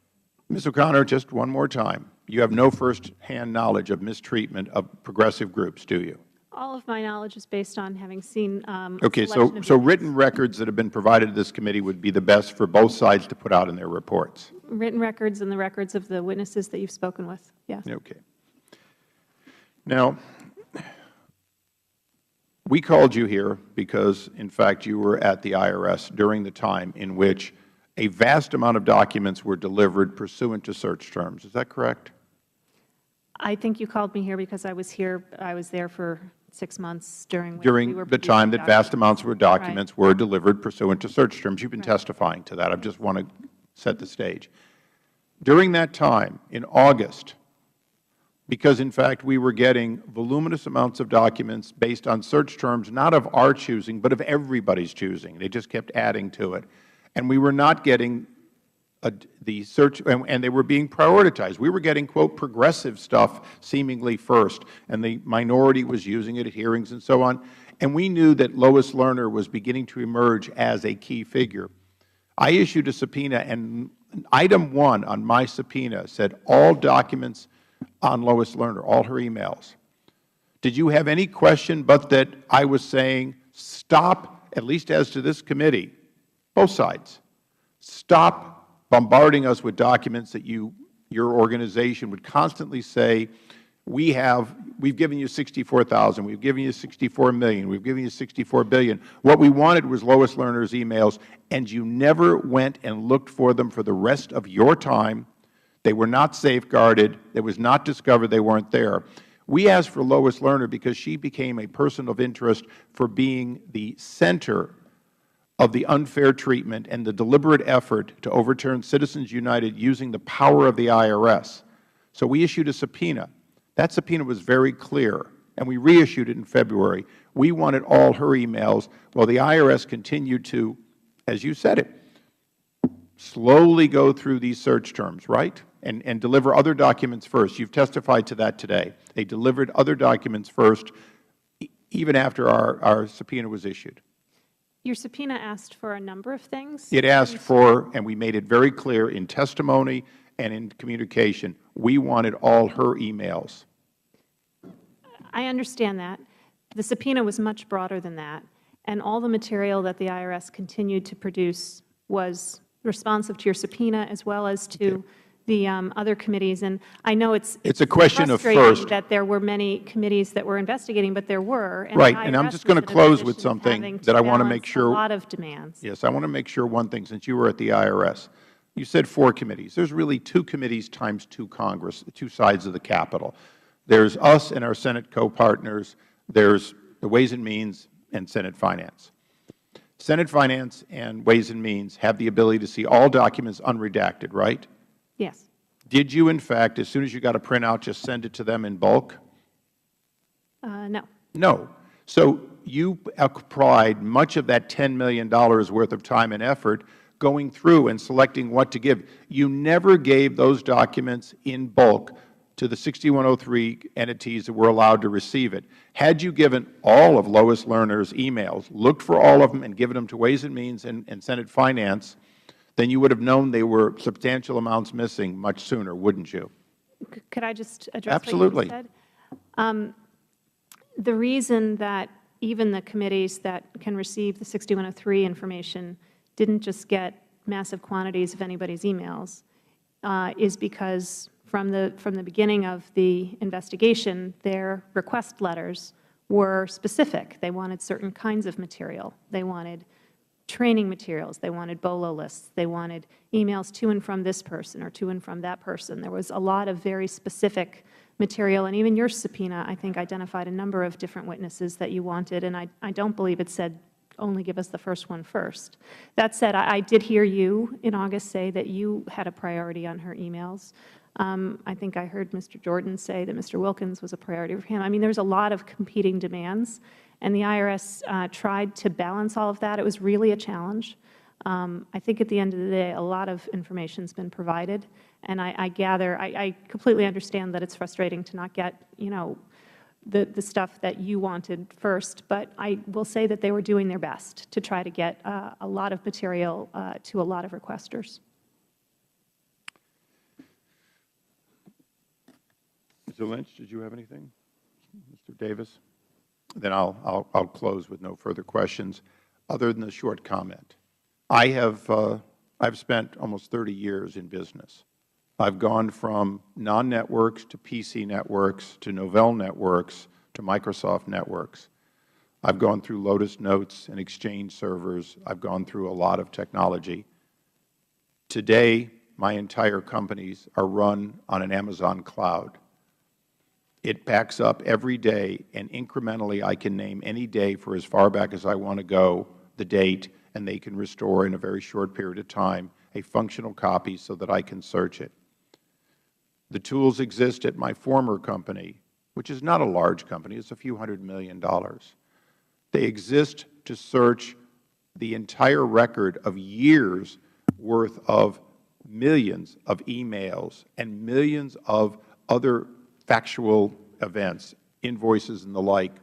Ms. O'Connor, just one more time. You have no first-hand knowledge of mistreatment of progressive groups, do you? all of my knowledge is based on having seen Okay, so written records that have been provided to this committee would be the best for both sides to put out in their reports. written records and the records of the witnesses that you've spoken with, yes. Okay. Now, we called you here because, in fact, you were at the IRS during the time in which a vast amount of documents were delivered pursuant to search terms. Is that correct? I think you called me here because I was there for 6 months during The time that vast amounts of documents were delivered pursuant to search terms. You've been testifying to that. I just want to set the stage. During that time, in August, because, in fact, we were getting voluminous amounts of documents based on search terms, not of our choosing, but of everybody's choosing. They just kept adding to it. And we were not getting the search, and they were being prioritized. We were getting, quote, progressive stuff seemingly first, and the minority was using it at hearings and so on. And we knew that Lois Lerner was beginning to emerge as a key figure. I issued a subpoena, and item 1 on my subpoena said all documents on Lois Lerner, all her emails. Did you have any question but that I was saying stop, at least as to this committee, both sides, stop bombarding us with documents that your organization would constantly say, we've given you 64,000, we've given you 64 million, we've given you 64 billion. What we wanted was Lois Lerner's emails, and you never went and looked for them for the rest of your time. They were not safeguarded. It was not discovered they weren't there. We asked for Lois Lerner because she became a person of interest for being the center of the unfair treatment and the deliberate effort to overturn Citizens United using the power of the IRS. So we issued a subpoena. That subpoena was very clear, and we reissued it in February. We wanted all her emails. Well, the IRS continued to, as you said it, slowly go through these search terms, right, and deliver other documents first. You've testified to that today. They delivered other documents first, even after our subpoena was issued. Your subpoena asked for a number of things. It asked for, and we made it very clear in testimony and in communication, we wanted all her emails. I understand that. The subpoena was much broader than that, and all the material that the IRS continued to produce was responsive to your subpoena as well as to the other committees. And I know it's a question of frustrating first. that there were many committees that were investigating, but there were. And Right, the and I'm IRS just going to was in a close with position of something having that I want to make balance sure. a lot of demands. Yes, I want to make sure one thing, since you were at the IRS. You said 4 committees. There's really 2 committees times 2 Congress, 2 sides of the Capitol. There's us and our Senate co-partners. There's the Ways and Means and Senate Finance. Senate Finance and Ways and Means have the ability to see all documents unredacted, right? Yes. Did you, in fact, as soon as you got a printout, just send it to them in bulk? No. No. So you applied much of that $10 million worth of time and effort going through and selecting what to give. You never gave those documents in bulk to the 6103 entities that were allowed to receive it. Had you given all of Lois Lerner's emails, looked for all of them and given them to Ways and Means and Senate Finance, then you would have known they were substantial amounts missing much sooner, wouldn't you? Could I just address Absolutely. what you said? The reason that even the committees that can receive the 6103 information didn't just get massive quantities of anybody's emails is because from the beginning of the investigation, their request letters were specific. They wanted certain kinds of material. They wanted training materials. They wanted BOLO lists. They wanted emails to and from this person or to and from that person. There was a lot of very specific material, and even your subpoena, I think, identified a number of different witnesses that you wanted, and I don't believe it said only give us the first one first. That said, I did hear you in August say that you had a priority on her emails. I think I heard Mr. Jordan say that Mr. Wilkins was a priority for him. I mean, there's a lot of competing demands, and the IRS tried to balance all of that. It was really a challenge. I think at the end of the day, a lot of information has been provided, and I gather, I completely understand that it's frustrating to not get, the stuff that you wanted first, but I will say that they were doing their best to try to get a lot of material to a lot of requesters. Mr. Lynch, did you have anything? Mr. Davis? Then I'll close with no further questions, other than a short comment. I've spent almost 30 years in business. I've gone from non-networks to PC networks to Novell networks to Microsoft networks. I've gone through Lotus Notes and Exchange servers. I've gone through a lot of technology. Today, my entire companies are run on an Amazon cloud. It backs up every day, and incrementally I can name any day for as far back as I want to go, the date, and they can restore in a very short period of time a functional copy so that I can search it. The tools exist at my former company, which is not a large company. It's a few $100 million. They exist to search the entire record of years' worth of millions of emails and millions of other factual events, invoices and the like,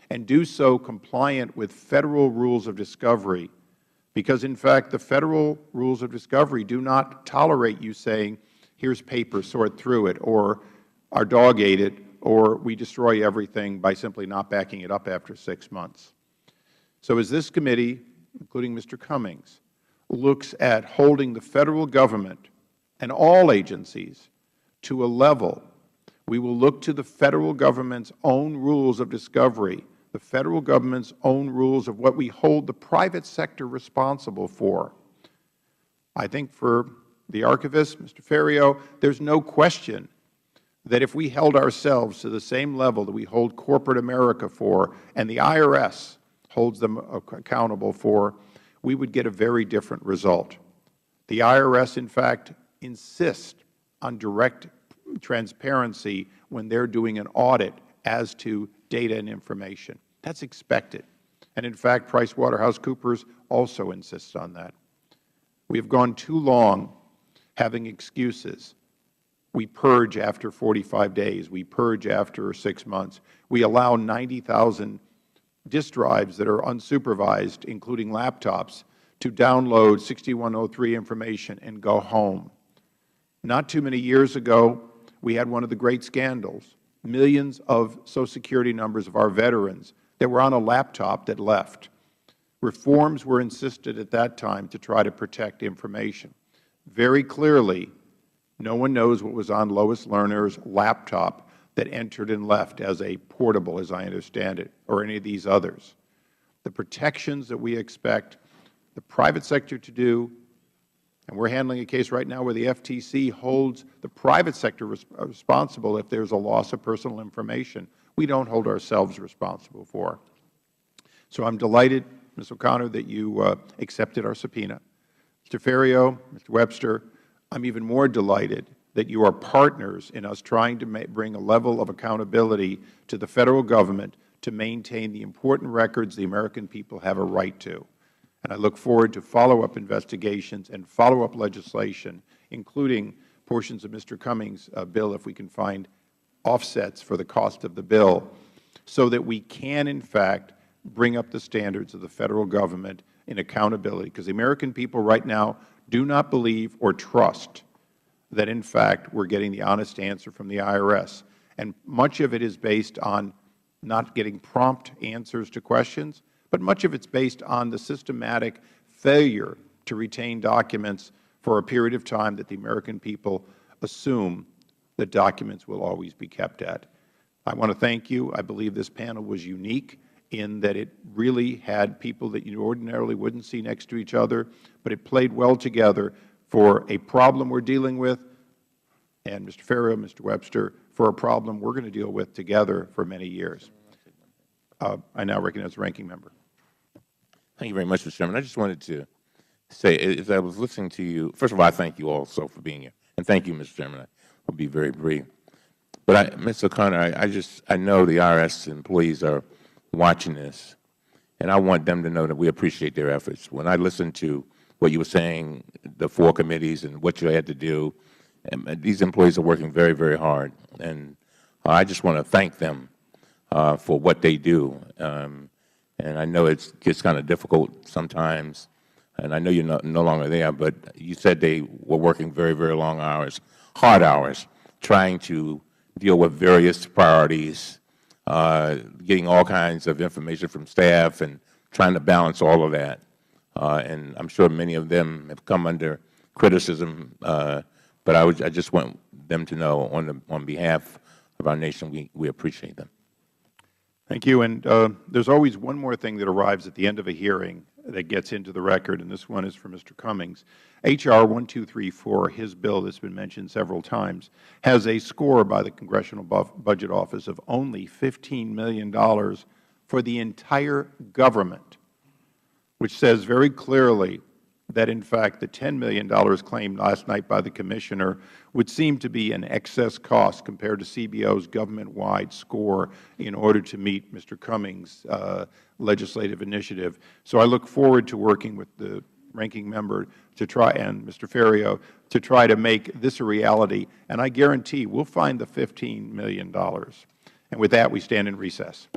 and do so compliant with Federal rules of discovery, because, in fact, the Federal rules of discovery do not tolerate you saying, here's paper, sort through it, or our dog ate it, or we destroy everything by simply not backing it up after 6 months. So as this committee, including Mr. Cummings, looks at holding the Federal Government and all agencies to a level, we will look to the Federal Government's own rules of discovery, the Federal Government's own rules of what we hold the private sector responsible for. I think for the archivist, Mr. Ferriero, there's no question that if we held ourselves to the same level that we hold corporate America for and the IRS holds them accountable for, we would get a very different result. The IRS, in fact, insists on direct transparency when they're doing an audit as to data and information. That's expected. And in fact, PricewaterhouseCoopers also insists on that. We have gone too long having excuses. We purge after 45 days. We purge after 6 months. We allow 90,000 disk drives that are unsupervised, including laptops, to download 6103 information and go home. Not too many years ago, we had one of the great scandals, millions of Social Security numbers of our veterans that were on a laptop that left. Reforms were insisted at that time to try to protect information. Very clearly, no one knows what was on Lois Lerner's laptop that entered and left as a portable, as I understand it, or any of these others. The protections that we expect the private sector to do, and we're handling a case right now where the FTC holds the private sector responsible if there's a loss of personal information. We don't hold ourselves responsible for. So I'm delighted, Ms. O'Connor, that you accepted our subpoena. Mr. Ferriero, Mr. Webster, I'm even more delighted that you are partners in us trying to bring a level of accountability to the Federal Government to maintain the important records the American people have a right to. And I look forward to follow-up investigations and follow-up legislation, including portions of Mr. Cummings' bill, if we can find offsets for the cost of the bill, so that we can, in fact, bring up the standards of the Federal Government in accountability. Because the American people right now do not believe or trust that, in fact, we're getting the honest answer from the IRS. And much of it is based on not getting prompt answers to questions, but much of it is based on the systematic failure to retain documents for a period of time that the American people assume that documents will always be kept at. I want to thank you. I believe this panel was unique in that it really had people that you ordinarily wouldn't see next to each other, but it played well together for a problem we're dealing with, and Mr. Ferriero, Mr. Webster, for a problem we're going to deal with together for many years. I now recognize the Ranking Member. Thank you very much, Mr. Chairman. I just wanted to say, as I was listening to you, first of all, I thank you also for being here. And thank you, Mr. Chairman. I will be very brief. But, Ms. O'Connor, I know the IRS employees are watching this, and I want them to know that we appreciate their efforts. When I listened to what you were saying, the 4 committees and what you had to do, and these employees are working very, very hard. And I just want to thank them for what they do. And I know it gets kind of difficult sometimes, and I know you're no longer there, but you said they were working very, very long hours, hard hours, trying to deal with various priorities, getting all kinds of information from staff and trying to balance all of that. And I'm sure many of them have come under criticism, but I just want them to know on behalf of our nation, we appreciate them. Thank you. And there's always one more thing that arrives at the end of a hearing that gets into the record, and this one is for Mr. Cummings. H.R. 1234, his bill that's been mentioned several times, has a score by the Congressional Budget Office of only $15 million for the entire government, which says very clearly that, in fact, the $10 million claimed last night by the Commissioner would seem to be an excess cost compared to CBO's government-wide score in order to meet Mr. Cummings' legislative initiative. So I look forward to working with the Ranking Member to try, and Mr. Ferriero, to try to make this a reality. And I guarantee we'll find the $15 million. And with that, we stand in recess.